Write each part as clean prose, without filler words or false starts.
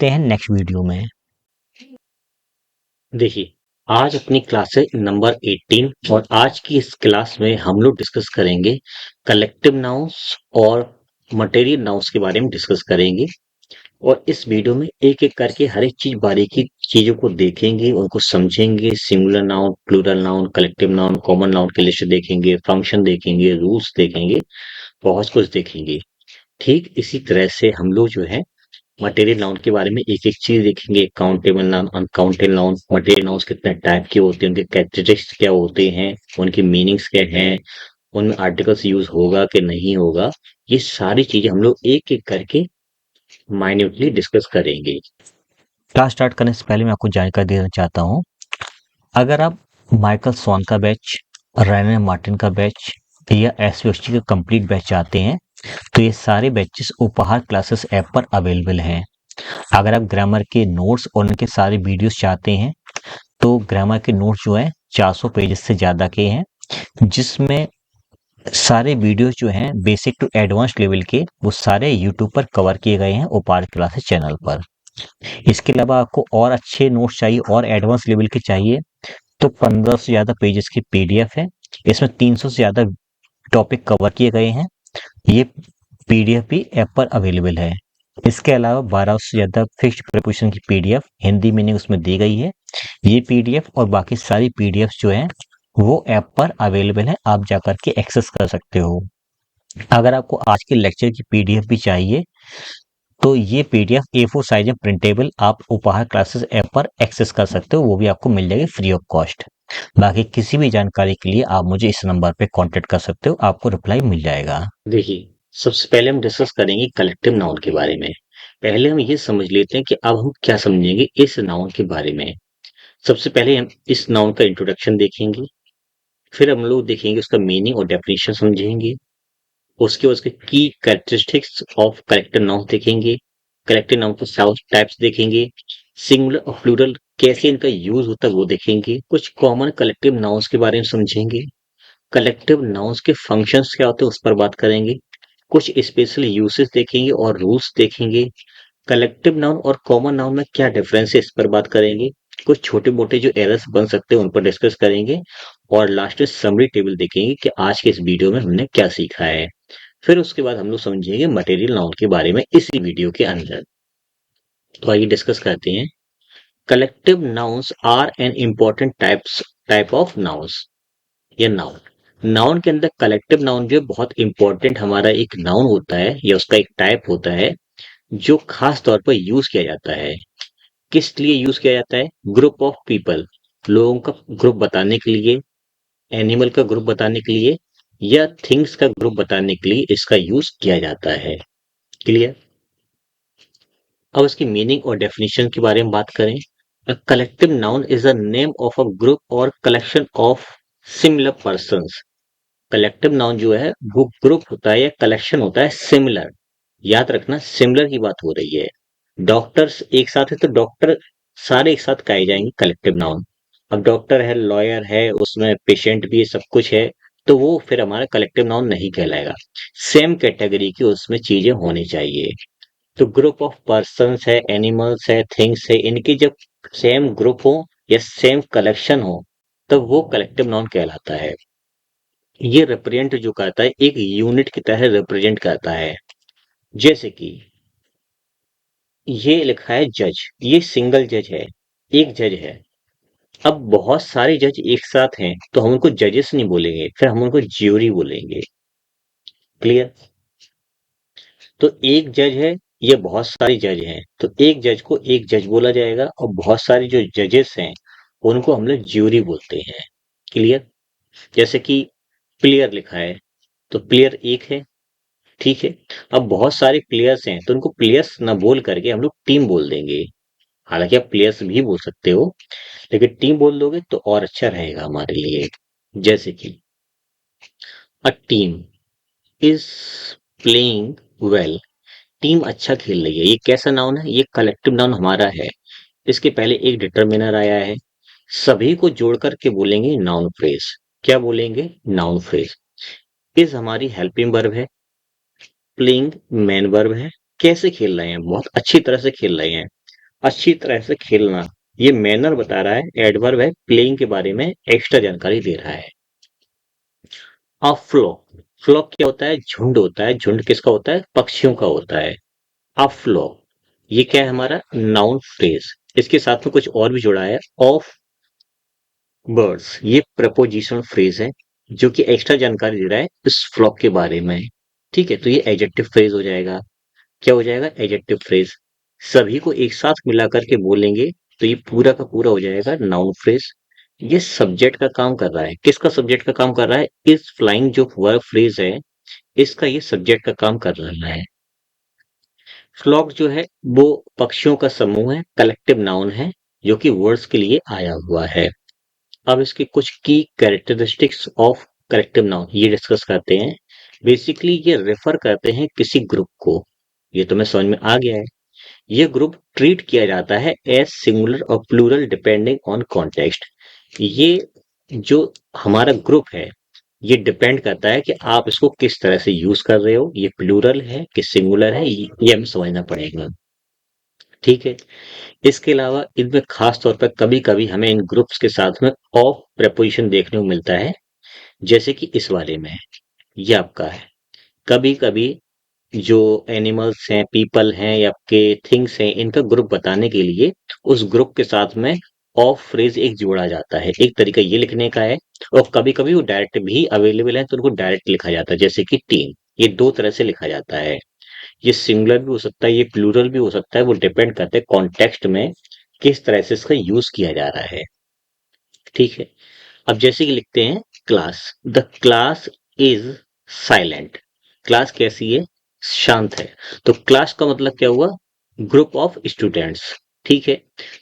मिलते हैं next video में। देखिए, आज अपनी क्लास है नंबर 18 और आज की इस क्लास में हम लोग डिस्कस करेंगे कलेक्टिव नाउन्स और मटेरियल नाउन्स के बारे में डिस्कस करेंगे। और इस वीडियो में एक एक करके हर एक चीज बारीकी चीजों को देखेंगे, उनको समझेंगे। Singular noun, plural noun, collective noun, common noun के लिस्ट देखेंगे, फंक्शन देखेंगे, रूल्स देखेंगे, बहुत कुछ देखेंगे। ठीक इसी तरह से हम लोग जो है मटेरियल नाउन के बारे में एक एक चीज देखेंगे। Countable noun, uncountable noun, material nouns कितने टाइप के होते हैं, उनके कैरेक्टरिस्टिक्स क्या होते हैं, उनकी मीनिंग्स क्या हैं, उनमें आर्टिकल्स यूज होगा कि नहीं होगा, ये सारी चीजें हम लोग एक एक करके माइन्यूटली डिस्कस करेंगे। क्लास स्टार्ट करने से पहले मैं आपको जानकारी देना चाहता हूँ। अगर आप माइकल स्वान का बैच, रैनर मार्टिन का बैच या एसवीएसटी का कंप्लीट बैच चाहते हैं तो ये सारे बैचेस उपहार क्लासेस ऐप पर अवेलेबल हैं। अगर आप ग्रामर के नोट्स और उनके सारे वीडियोस चाहते हैं तो ग्रामर के नोट्स जो है 400 पेजेस से ज़्यादा के हैं, जिसमें सारे वीडियोस जो हैं बेसिक टू एडवांस लेवल के वो सारे यूट्यूब पर कवर किए गए हैं उपहार क्लासेस चैनल पर। इसके अलावा आपको और अच्छे नोट्स चाहिए और एडवांस लेवल के चाहिए तो 15 से ज़्यादा पेजेस की पीडीएफ है। इसमें 300 से ज़्यादा टॉपिक कवर किए गए हैं। ये पीडीएफ भी ऐप पर अवेलेबल है। इसके अलावा 12 से ज़्यादा फिक्स्ड प्रीपोजिशन की पीडीएफ, हिंदी मीनिंग उसमें दी गई है। ये पीडीएफ और बाकी सारी पीडीएफ जो हैं वो ऐप पर अवेलेबल है, आप जाकर के एक्सेस कर सकते हो। अगर आपको आज के लेक्चर की पीडीएफ भी चाहिए तो ये पीडीएफ A4 साइज में प्रिंटेबल आप उपहार क्लासेस ऐप पर एक्सेस कर सकते हो, वो भी आपको मिल जाएगी फ्री ऑफ कॉस्ट। बाकी किसी भी जानकारी के लिए आप मुझे इस नंबर पे कांटेक्ट कर सकते हो, आपको रिप्लाई मिल जाएगा। देखिए, सबसे पहले हम डिस्कस करेंगे कलेक्टिव नाउन के बारे में। पहले हम ये समझ लेते हैं कि अब हम क्या समझेंगे इस नाउन के बारे में। सबसे पहले हम इस नाउन का इंट्रोडक्शन देखेंगे, फिर हम लोग देखेंगे उसका मीनिंग और डेफिनेशन समझेंगे। उसके बाद उसके की कैरेक्टरिस्टिक्स ऑफ कलेक्टिव नाउन देखेंगे। कलेक्टिव नाउन के साउथ टाइप्स देखेंगे। सिंगुलर और प्लूरल कैसे इनका यूज होता है वो देखेंगे। कुछ कॉमन कलेक्टिव नाउन्स के बारे में समझेंगे। कलेक्टिव नाउन्स के फंक्शंस क्या होते हैं उस पर बात करेंगे। कुछ स्पेशल यूसेस देखेंगे और रूल्स देखेंगे। कलेक्टिव नाउन और कॉमन नाउन में क्या डिफरेंस है इस पर बात करेंगे। कुछ छोटे मोटे जो एरर्स बन सकते हैं उन पर डिस्कस करेंगे। और लास्ट में समरी टेबल देखेंगे कि आज के इस वीडियो में हमने क्या सीखा है। फिर उसके बाद हम लोग समझेंगे मटेरियल नाउन के बारे में इसी वीडियो के अंदर। तो आइए डिस्कस करते हैं। Collective nouns are an important type of nouns या नाउन। नाउन के अंदर कलेक्टिव नाउन जो है बहुत इंपॉर्टेंट हमारा एक नाउन होता है या उसका एक टाइप होता है जो खास तौर पर यूज किया जाता है। किस लिए यूज किया जाता है? ग्रुप ऑफ पीपल, लोगों का ग्रुप बताने के लिए, एनिमल का ग्रुप बताने के लिए या थिंग्स का ग्रुप बताने के लिए इसका यूज किया जाता है। क्लियर? अब इसकी मीनिंग और डेफिनेशन के बारे में बात करें। A collective noun is the name of a group और collection of similar persons. Collective noun जो है वो ग्रुप होता है या कलेक्शन होता है सिमिलर। याद रखना, सिमिलर की बात हो रही है। डॉक्टर्स एक साथ है तो डॉक्टर सारे एक साथ कहे जाएंगे कलेक्टिव नाउन। अब डॉक्टर है, लॉयर है, उसमें पेशेंट भी है, सब कुछ है, तो वो फिर हमारा कलेक्टिव नाउन नहीं कहलाएगा। सेम कैटेगरी की उसमें चीजें होनी चाहिए। तो ग्रुप ऑफ पर्सन्स है, एनिमल्स है, थिंग्स है, इनकी जब सेम ग्रुप हो या सेम कलेक्शन हो तब वो कलेक्टिव नाउन कहलाता है। ये रिप्रेजेंट जो करता है एक यूनिट की तरह रिप्रेजेंट करता है। जैसे कि ये लिखा है जज, ये सिंगल जज है, एक जज है। अब बहुत सारे जज एक साथ हैं तो हम उनको जजेस नहीं बोलेंगे, फिर हम उनको ज्यूरी बोलेंगे। क्लियर? तो एक जज है, ये बहुत सारे जज हैं तो एक जज को एक जज बोला जाएगा और बहुत सारे जो जजेस हैं उनको हम लोग ज्यूरी बोलते हैं। क्लियर? जैसे कि प्लेयर लिखा है तो प्लेयर एक है, ठीक है। अब बहुत सारे प्लेयर्स हैं तो उनको प्लेयर्स ना बोल करके हम लोग टीम बोल देंगे। हालांकि आप प्लेयर्स भी बोल सकते हो लेकिन टीम बोल दोगे तो और अच्छा रहेगा हमारे लिए। जैसे कि a team is playing well, team अच्छा खेल रही है। ये कैसा नाउन है? ये कलेक्टिव नाउन हमारा है। इसके पहले एक डिटरमिनर आया है, सभी को जोड़ करके बोलेंगे नाउन फ्रेज। क्या बोलेंगे? Noun phrase. इज हमारी हेल्पिंग वर्ब है, प्लेइंग मेन वर्ब है। कैसे खेल रहे हैं? बहुत अच्छी तरह से खेल रहे हैं। अच्छी तरह से खेलना, ये मैनर बता रहा है। एडवर्ब है प्लेइंग के बारे में एक्स्ट्रा जानकारी दे रहा है। अब फ्लॉक, फ्लॉक क्या होता है? झुंड होता है। झुंड किसका होता है? पक्षियों का होता है। अब फ्लॉक, ये क्या है? हमारा नाउन फ्रेज। इसके साथ में कुछ और भी जुड़ा है, ऑफ बर्ड्स, ये प्रपोजिशन फ्रेज है जो कि एक्स्ट्रा जानकारी दे रहा है इस फ्लॉक के बारे में। ठीक है, तो ये एडजेक्टिव फ्रेज हो जाएगा। क्या हो जाएगा? Adjective phrase. सभी को एक साथ मिला करके बोलेंगे तो ये पूरा का पूरा हो जाएगा नाउन फ्रेज। ये सब्जेक्ट का काम कर रहा है। किसका सब्जेक्ट का काम कर रहा है? इस फ्लाइंग जो वर्ब फ्रेज है, इसका ये सब्जेक्ट का काम कर रहा है। फ्लॉक जो है वो पक्षियों का समूह है, कलेक्टिव नाउन है जो कि वर्ड्स के लिए आया हुआ है। अब इसके कुछ की कैरेक्टरिस्टिक्स ऑफ कलेक्टिव नाउन ये डिस्कस करते हैं। बेसिकली ये रेफर करते हैं किसी ग्रुप को। ये तो मैं समझ में आ गया है। ये ग्रुप ट्रीट किया जाता है एज सिंगुलर और प्लूरल डिपेंडिंग ऑन कॉन्टेक्स्ट। ये जो हमारा ग्रुप है, ये डिपेंड करता है कि आप इसको किस तरह से यूज कर रहे हो। ये प्लूरल है कि सिंगुलर है, ये हमें समझना पड़ेगा। ठीक है, इसके अलावा इनमें खास तौर पर कभी कभी हमें इन ग्रुप्स के साथ में ऑफ प्रपोजिशन देखने को मिलता है, जैसे कि इस वाले में ये आपका है। कभी कभी जो एनिमल्स हैं, पीपल हैं या आपके थिंग्स हैं, इनका ग्रुप बताने के लिए उस ग्रुप के साथ में ऑफ फ्रेज एक जोड़ा जाता है। एक तरीका ये लिखने का है। और कभी कभी वो डायरेक्ट भी अवेलेबल है तो उनको डायरेक्ट लिखा जाता है, जैसे कि टीम। ये दो तरह से लिखा जाता है। ये सिंगुलर भी हो सकता है, ये प्लूरल भी हो सकता है। वो डिपेंड करता है कॉन्टेक्स्ट में किस तरह से इसका यूज किया जा रहा है। ठीक है, अब जैसे कि लिखते हैं class, the class is silent. Class कैसी है? शांत है। तो क्लास का मतलब क्या हुआ? Group of students. ठीक है,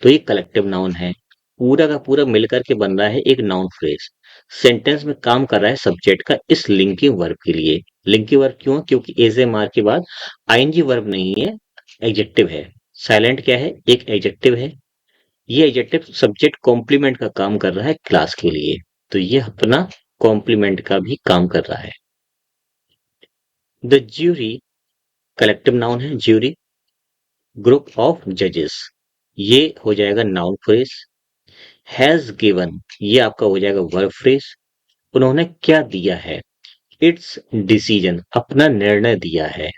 तो ये कलेक्टिव नाउन है। पूरा का पूरा मिलकर के बन रहा है एक नाउन फ्रेज। सेंटेंस में काम कर रहा है सब्जेक्ट का इस लिंकिंग वर्ब के लिए। लिंकिंग वर्ब क्यों? क्योंकि एज ए मार के बाद आईएनजी वर्ब नहीं है, एडजेक्टिव है। साइलेंट क्या है? एक एडजेक्टिव है। ये एडजेक्टिव सब्जेक्ट कॉम्प्लीमेंट का काम कर रहा है क्लास के लिए, तो ये अपना कॉम्प्लीमेंट का भी काम कर रहा है। द ज्यूरी कलेक्टिव नाउन है। ज्यूरी ग्रुप ऑफ जजेस, ये हो जाएगा नाउन फ्रेज। हैज गिवन, ये आपका हो जाएगा वर्ब फ्रेज। उन्होंने क्या दिया है? इट्स डिसीजन, अपना निर्णय दिया है।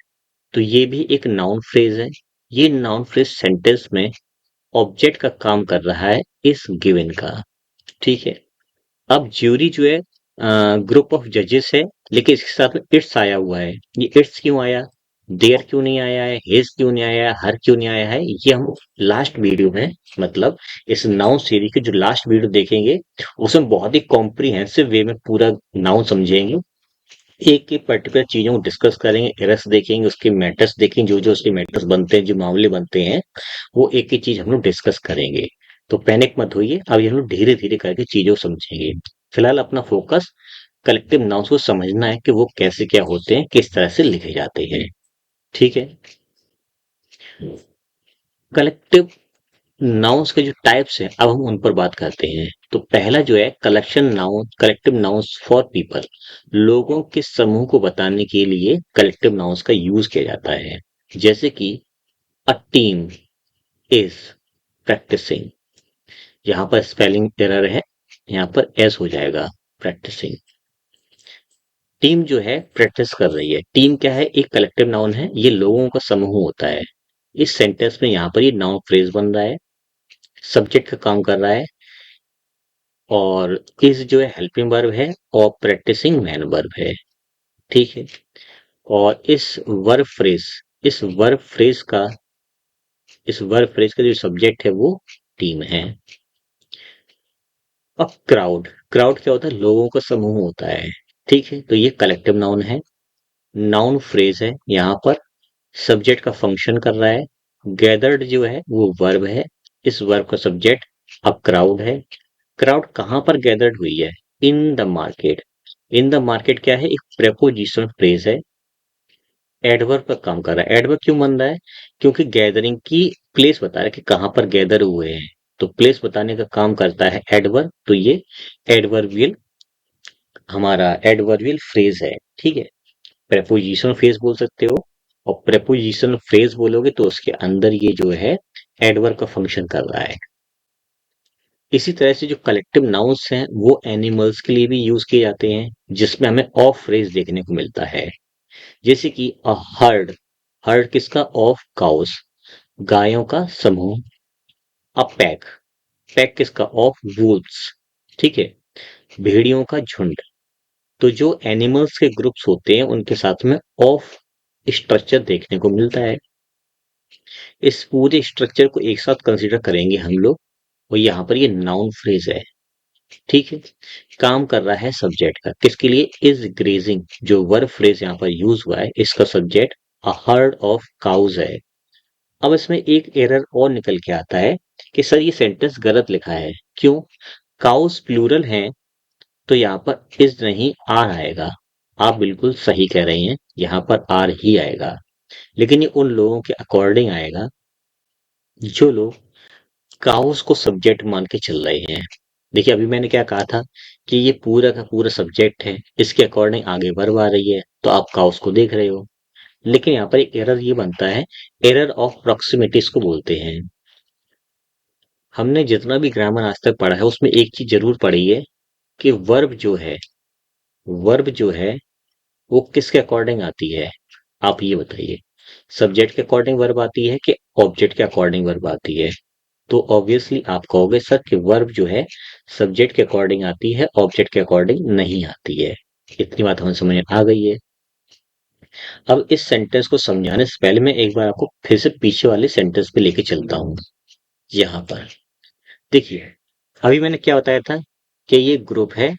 तो ये भी एक नाउन फ्रेज है। ये नाउन फ्रेज सेंटेंस में ऑब्जेक्ट का काम कर रहा है इस गिवन का। ठीक है, अब ज्यूरी जो है ग्रुप ऑफ जजेस है, लेकिन इसके साथ में इट्स आया हुआ है। ये इट्स क्यों आया? देयर क्यों नहीं आया है? हिज क्यों नहीं आया है? हर क्यों नहीं आया है? ये हम लास्ट वीडियो में, मतलब इस नाउन सीरीज के जो लास्ट वीडियो देखेंगे, उसमें बहुत ही कॉम्प्रिहेंसिव वे में पूरा नाउन समझेंगे। एक एक पर्टिकुलर चीजों को डिस्कस करेंगे, एरर्स देखेंगे, उसके मैटर्स देखेंगे, जो जो उसके मैटर्स बनते हैं, जो मामले बनते हैं, वो एक एक चीज हम लोग डिस्कस करेंगे। तो पैनिक मत होइए, अब ये हम लोग धीरे धीरे करके चीजों को समझेंगे। फिलहाल अपना फोकस कलेक्टिव नाउन्स को समझना है कि वो कैसे क्या होते हैं, किस तरह से लिखे जाते हैं। ठीक है, कलेक्टिव नाउन्स के जो टाइप्स हैं अब हम उन पर बात करते हैं। तो पहला जो है collection noun, collective nouns for people, लोगों के समूह को बताने के लिए कलेक्टिव नाउन्स का यूज किया जाता है। जैसे कि अ टीम इज प्रैक्टिसिंग, यहाँ पर स्पेलिंग एरर है, यहाँ पर एस हो जाएगा, प्रैक्टिसिंग। टीम जो है प्रैक्टिस कर रही है। टीम क्या है? एक कलेक्टिव नाउन है, ये लोगों का समूह होता है। इस सेंटेंस में यहाँ पर ये नाउन फ्रेज बन रहा है, सब्जेक्ट का काम कर रहा है। और इस जो है हेल्पिंग वर्ब है और प्रैक्टिसिंग मैन वर्ब है। ठीक है, और इस वर्ब फ्रेज का जो सब्जेक्ट है वो टीम है। अब क्राउड, क्राउड क्या होता है? लोगों का समूह होता है। ठीक है, तो ये कलेक्टिव नाउन है, नाउन फ्रेज है। यहाँ पर सब्जेक्ट का फंक्शन कर रहा है। गैदर्ड जो है वो वर्ब है, इस वर्ब का सब्जेक्ट अब क्राउड है। क्राउड कहाँ पर गैदर्ड हुई है? In the market. In the market क्या है? एक प्रेपोजिशन फ्रेज है, एडवर्ब का काम कर रहा है। एडवर्ब क्यों बन रहा है? क्योंकि गैदरिंग की प्लेस बता रहा है कि कहाँ पर गैदर हुए हैं, तो प्लेस बताने का काम करता है एडवर्ब। तो ये एडवर्बियल, हमारा एडवर्बियल फ्रेज है। ठीक है, प्रेपोजिशन फ्रेज बोल सकते हो। और प्रेपोजिशन फ्रेज बोलोगे तो उसके अंदर ये जो है एडवर्ब का फंक्शन कर रहा है। इसी तरह से जो कलेक्टिव नाउन्स हैं वो एनिमल्स के लिए भी यूज किए जाते हैं, जिसमें हमें ऑफ फ्रेज देखने को मिलता है। जैसे कि अ हर्ड, हर्ड किसका? ऑफ काउस, गायों का समूह। अ पैक, पैक किसका? ऑफ वुल्व्स, ठीक है, भेड़ियों का झुंड। तो जो एनिमल्स के ग्रुप्स होते हैं उनके साथ में ऑफ स्ट्रक्चर देखने को मिलता है। इस पूरे स्ट्रक्चर को एक साथ कंसीडर करेंगे हम लोग, और यहाँ पर ये नाउन फ्रेज है, ठीक है। काम कर रहा है सब्जेक्ट का, किसके लिए? इज ग्रेजिंग, जो वर्ब फ्रेज यहाँ पर यूज हुआ है इसका subject a herd of cows है। अब इसमें एक एरर और निकल के आता है कि सर ये सेंटेंस गलत लिखा है। क्यों? काउस प्लूरल हैं, तो यहाँ पर इज नहीं आर आएगा। आप बिल्कुल सही कह रहे हैं, यहाँ पर आर ही आएगा, लेकिन ये उन लोगों के अकॉर्डिंग आएगा जो लोग काउस को सब्जेक्ट मान के चल रहे हैं। देखिए अभी मैंने क्या कहा था कि ये पूरा का पूरा सब्जेक्ट है, इसके अकॉर्डिंग आगे वर्ब आ रही है, तो आप काउस को देख रहे हो। लेकिन यहाँ पर एक एरर ये बनता है, एरर ऑफ प्रॉक्सिमिटीज को बोलते हैं। हमने जितना भी ग्रामर आज तक पढ़ा है उसमें एक चीज जरूर पढ़ी है कि वर्ब जो है वो किसके अकॉर्डिंग आती है? आप ये बताइए, सब्जेक्ट के अकॉर्डिंग वर्ब आती है कि ऑब्जेक्ट के अकॉर्डिंग वर्ब आती है? तो ऑब्वियसली आप कहोगे सर कि वर्ब जो है सब्जेक्ट के अकॉर्डिंग आती है, ऑब्जेक्ट के अकॉर्डिंग नहीं आती है। इतनी बात हमें समझ में आ गई है। अब इस सेंटेंस को समझाने से पहले मैं एक बार आपको फिर से पीछे वाले सेंटेंस पे लेके चलता हूं। यहाँ पर देखिए, अभी मैंने क्या बताया था कि ये ग्रुप है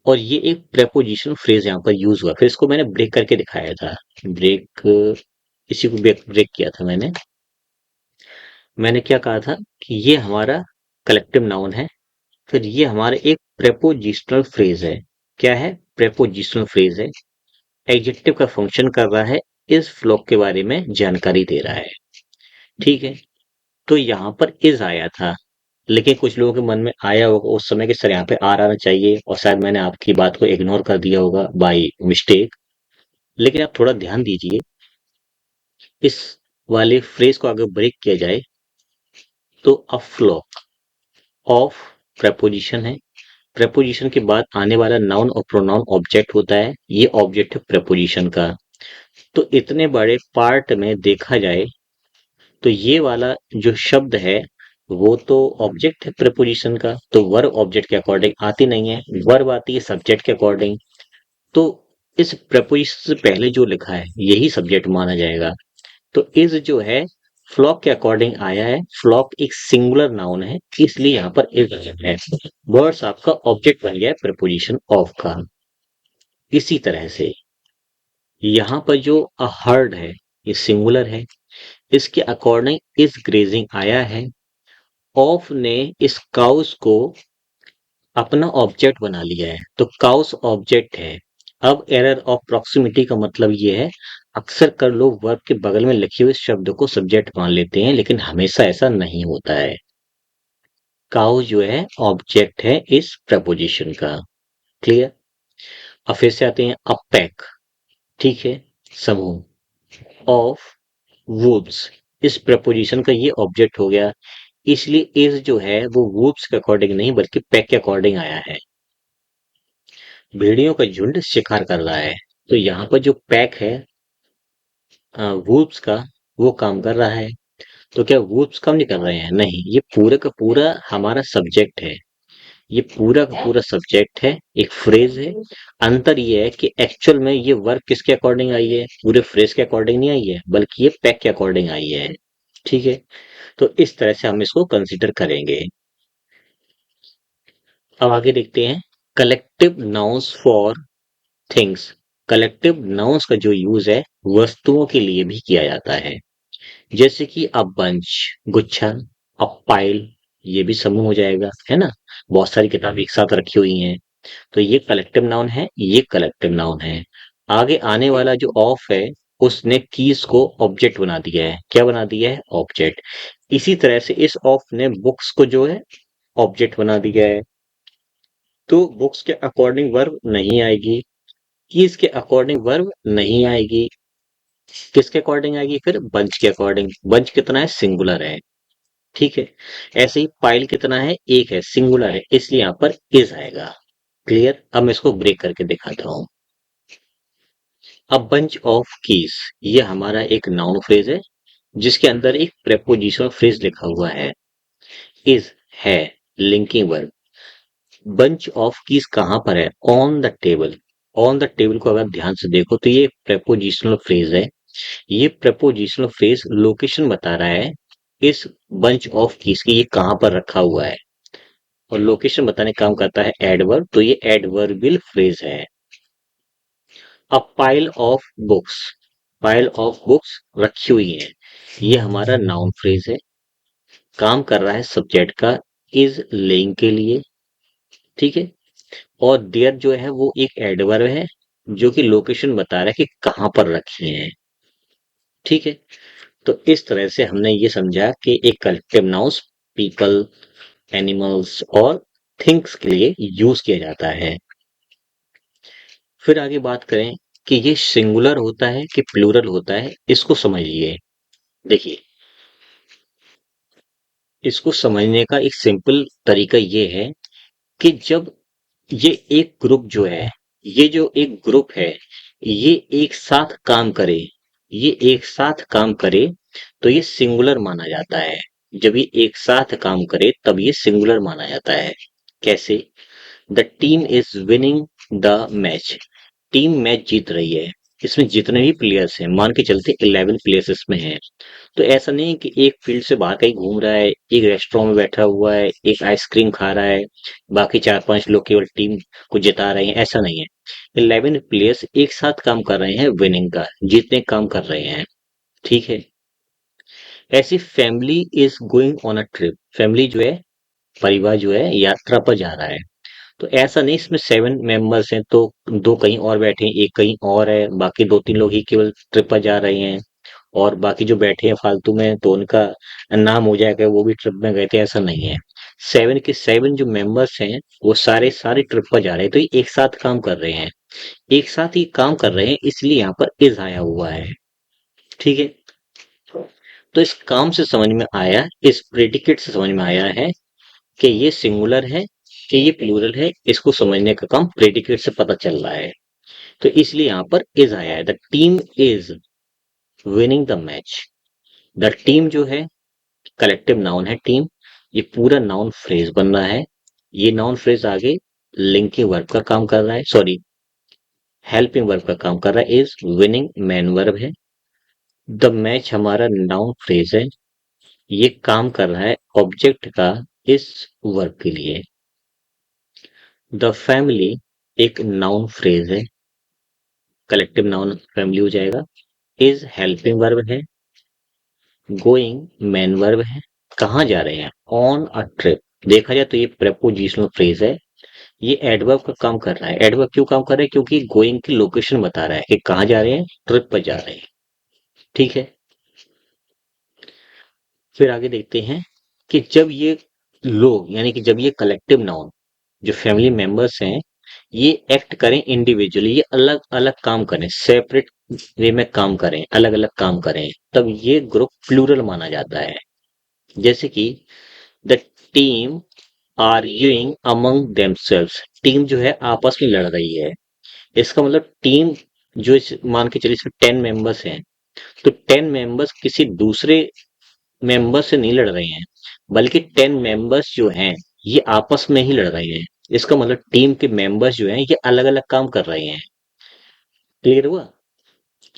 और ये एक प्रेपोजिशन फ्रेज यहाँ पर यूज हुआ, फिर इसको मैंने ब्रेक करके दिखाया था। ब्रेक, इसी को ब्रेक ब्रेक किया था मैंने। मैंने क्या कहा था कि ये हमारा कलेक्टिव नाउन है, फिर ये हमारा एक प्रेपोजिशनल फ्रेज है। क्या है? प्रेपोजिशनल फ्रेज है। एडजेक्टिव का फंक्शन कर रहा है, इस फ्लॉक के बारे में जानकारी दे रहा है, ठीक है। तो यहाँ पर इज आया था, लेकिन कुछ लोगों के मन में आया होगा उस समय कि सर यहाँ पे आर आना चाहिए, और शायद मैंने आपकी बात को इग्नोर कर दिया होगा बाय मिस्टेक। लेकिन आप थोड़ा ध्यान दीजिए, इस वाले फ्रेज को अगर ब्रेक किया जाए तो अ फ्लॉक ऑफ प्रेपोजिशन है। प्रेपोजिशन के बाद आने वाला नाउन और प्रोनाउन ऑब्जेक्ट होता है, ये ऑब्जेक्ट है प्रेपोजिशन का। तो इतने बड़े पार्ट में देखा जाए तो ये वाला जो शब्द है वो तो ऑब्जेक्ट है प्रेपोजिशन का, तो वर्ब ऑब्जेक्ट के अकॉर्डिंग आती नहीं है, वर्ब आती है सब्जेक्ट के अकॉर्डिंग। तो इस प्रपोजिशन से पहले जो लिखा है यही सब्जेक्ट माना जाएगा। तो इज जो है फ्लॉक के अकॉर्डिंग आया है, फ्लॉक एक सिंगुलर नाउन है, इसलिए यहाँ पर इज है। वर्ड्स आपका ऑब्जेक्ट बन गया है प्रपोजिशन ऑफ का। इसी तरह से यहाँ पर जो अ हर्ड है ये सिंगुलर है, इसके अकॉर्डिंग इज ग्रेजिंग आया है। ऑफ ने इस काउस को अपना ऑब्जेक्ट बना लिया है, तो काउस ऑब्जेक्ट है। अब एरर ऑफ प्रॉक्सिमिटी का मतलब ये है, अक्सर कर लोग वर्ब के बगल में लिखे हुए शब्द को सब्जेक्ट मान लेते हैं, लेकिन हमेशा ऐसा नहीं होता है। काउ जो है ऑब्जेक्ट है इस प्रपोजिशन का। क्लियर? अब फिर से आते हैं अ पैक, ठीक है, समूह। ऑफ वुड्स, इस प्रपोजिशन का ये ऑब्जेक्ट हो गया, इसलिए इज जो है वो वुड्स के अकॉर्डिंग नहीं बल्कि पैक के अकॉर्डिंग आया है। भेड़ियों का झुंड शिकार कर रहा है, तो यहाँ पर जो पैक है वुल्व्स का, वो काम कर रहा है। तो क्या वुल्व्स काम नहीं कर रहे हैं? नहीं, ये पूरा का पूरा हमारा सब्जेक्ट है, ये पूरा का पूरा सब्जेक्ट है, एक फ्रेज है। अंतर ये है कि एक्चुअल में ये वर्ब किसके अकॉर्डिंग आई है? पूरे फ्रेज के अकॉर्डिंग नहीं आई है, बल्कि ये पैक के अकॉर्डिंग आई है, ठीक है। तो इस तरह से हम इसको कंसिडर करेंगे। अब आगे देखते हैं collective nouns for things. Collective nouns का जो यूज है वस्तुओं के लिए भी किया जाता है, जैसे कि अ बंच, गुच्छा। अ पाइल, ये भी समूह हो जाएगा, है ना। बहुत सारी किताबें एक साथ रखी हुई हैं, तो ये कलेक्टिव नाउन है, ये कलेक्टिव नाउन है। आगे आने वाला जो ऑफ है उसने कीज को ऑब्जेक्ट बना दिया है। क्या बना दिया है? ऑब्जेक्ट। इसी तरह से इस ऑफ ने बुक्स को जो है ऑब्जेक्ट बना दिया है, तो बुक्स के अकॉर्डिंग वर्ब नहीं आएगी, कीज के अकॉर्डिंग वर्ब नहीं आएगी। किसके अकॉर्डिंग आएगी? फिर बंच के अकॉर्डिंग। बंच कितना है? सिंगुलर है। ठीक है। ऐसे ही पाइल कितना है, एक है, सिंगुलर है, इसलिए यहाँ पर इज आएगा। क्लियर। अब मैं इसको ब्रेक करके दिखाता हूँ। अ बंच ऑफ कीज, ये हमारा एक नाउन फ्रेज है जिसके अंदर एक प्रेपोजिशनल फ्रेज लिखा हुआ है। इज है linking verb. Bunch of keys कहां पर है, on the table. On the table को अगर ध्यान से देखो तो ये प्रेपोजिशनल फ्रेज है। ये प्रपोजिशनल फ्रेज लोकेशन बता रहा है इस बंच ऑफ कीज की, ये कहां पर रखा हुआ है। और लोकेशन बताने का काम करता है एडवर्ब, तो ये एडवर्बियल फ्रेज है। A pile of books, pile of books रखी हुई है, ये हमारा नाउन फ्रेज है। काम कर रहा है सब्जेक्ट का इज लेइंग के लिए। ठीक है। और देयर जो है वो एक एडवर्ब है जो कि लोकेशन बता रहा है कि कहां पर रखी है। ठीक है। तो इस तरह से हमने ये समझा कि एक कलेक्टिव नाउंस पीपल, एनिमल्स और थिंग्स के लिए यूज किया जाता है। फिर आगे बात करें कि ये सिंगुलर होता है कि प्लूरल होता है, इसको समझिए। देखिए, इसको समझने का एक सिंपल तरीका ये है कि जब ये एक ग्रुप जो है, ये जो एक ग्रुप है, ये एक साथ काम करे, ये एक साथ काम करे तो ये सिंगुलर माना जाता है। जब ये एक साथ काम करे तब ये सिंगुलर माना जाता है। कैसे? The team is winning the match. Team match जीत रही है। इसमें जितने भी प्लेयर्स हैं, मान के चलते 11 प्लेयर्स इसमें हैं। तो ऐसा नहीं है कि एक फील्ड से बाहर कहीं घूम रहा है, एक रेस्टोरेंट में बैठा हुआ है, एक आइसक्रीम खा रहा है, बाकी 4-5 लोग केवल टीम को जिता रहे हैं, ऐसा नहीं है। 11 प्लेयर्स एक साथ काम कर रहे हैं, विनिंग का, जीतने का काम कर रहे हैं। ठीक है। ऐसी family is going on a trip. Family जो है, परिवार जो है, यात्रा पर जा रहा है। तो ऐसा नहीं इसमें 7 मेंबर्स हैं तो दो कहीं और बैठे हैं, एक कहीं और है, बाकी 2-3 लोग ही केवल ट्रिप पर जा रहे हैं और बाकी जो बैठे हैं फालतू में तो उनका नाम हो जाएगा वो भी ट्रिप में गए थे, ऐसा नहीं है। 7 के 7 जो मेंबर्स हैं वो सारे सारे ट्रिप पर जा रहे हैं, तो ये एक साथ काम कर रहे हैं। एक साथ ही काम कर रहे हैं, इसलिए यहाँ पर इज आया हुआ है। ठीक है। तो इस काम से समझ में आया, इस प्रेडिकेट से समझ में आया है कि ये सिंगुलर है कि ये प्लूरल है। इसको समझने का काम प्रेडिकेट से पता चल रहा है। तो इसलिए यहाँ पर इज आया है। The team is winning the match. The team जो है कलेक्टिव नाउन है, टीम। ये पूरा नाउन फ्रेज बन रहा है। ये नाउन फ्रेज आगे लिंकिंग वर्ब का काम कर रहा है, सॉरी, हेल्पिंग वर्ब का काम कर रहा है। इज विनिंग मैन वर्ब है। द मैच हमारा नाउन फ्रेज है, ये काम कर रहा है ऑब्जेक्ट का इस वर्ब के लिए। द फैमिली एक नाउन फ्रेज है, कलेक्टिव नाउन फैमिली हो जाएगा। इज हेल्पिंग वर्ब है। गोइंग मेन वर्ब है। कहाँ जा रहे हैं, ऑन अ ट्रिप। देखा जाए तो ये प्रेपोजिशनल फ्रेज है, ये एडवर्ब का काम कर रहा है। एडवर्ब क्यों काम कर रहा है, क्योंकि गोइंग की लोकेशन बता रहा है कि कहाँ जा रहे हैं, ट्रिप पर जा रहे हैं। ठीक है। फिर आगे देखते हैं कि जब ये लोग, यानी कि जब ये कलेक्टिव नाउन जो फैमिली मेंबर्स हैं, ये एक्ट करें इंडिविजुअली, ये अलग अलग काम करें, सेपरेट वे में काम करें, अलग अलग काम करें, तब ये ग्रुप प्लूरल माना जाता है। जैसे कि the team arguing among themselves. Team जो है आपस में लड़ रही है। इसका मतलब टीम जो मान के चलिए इसमें 10 मेंबर्स हैं, तो 10 मेंबर्स किसी दूसरे मेंबर से नहीं लड़ रहे हैं, बल्कि 10 मेंबर्स जो हैं ये आपस में ही लड़ रहे हैं। इसका मतलब टीम के मेंबर्स जो हैं ये अलग अलग काम कर रहे हैं। क्लियर हुआ?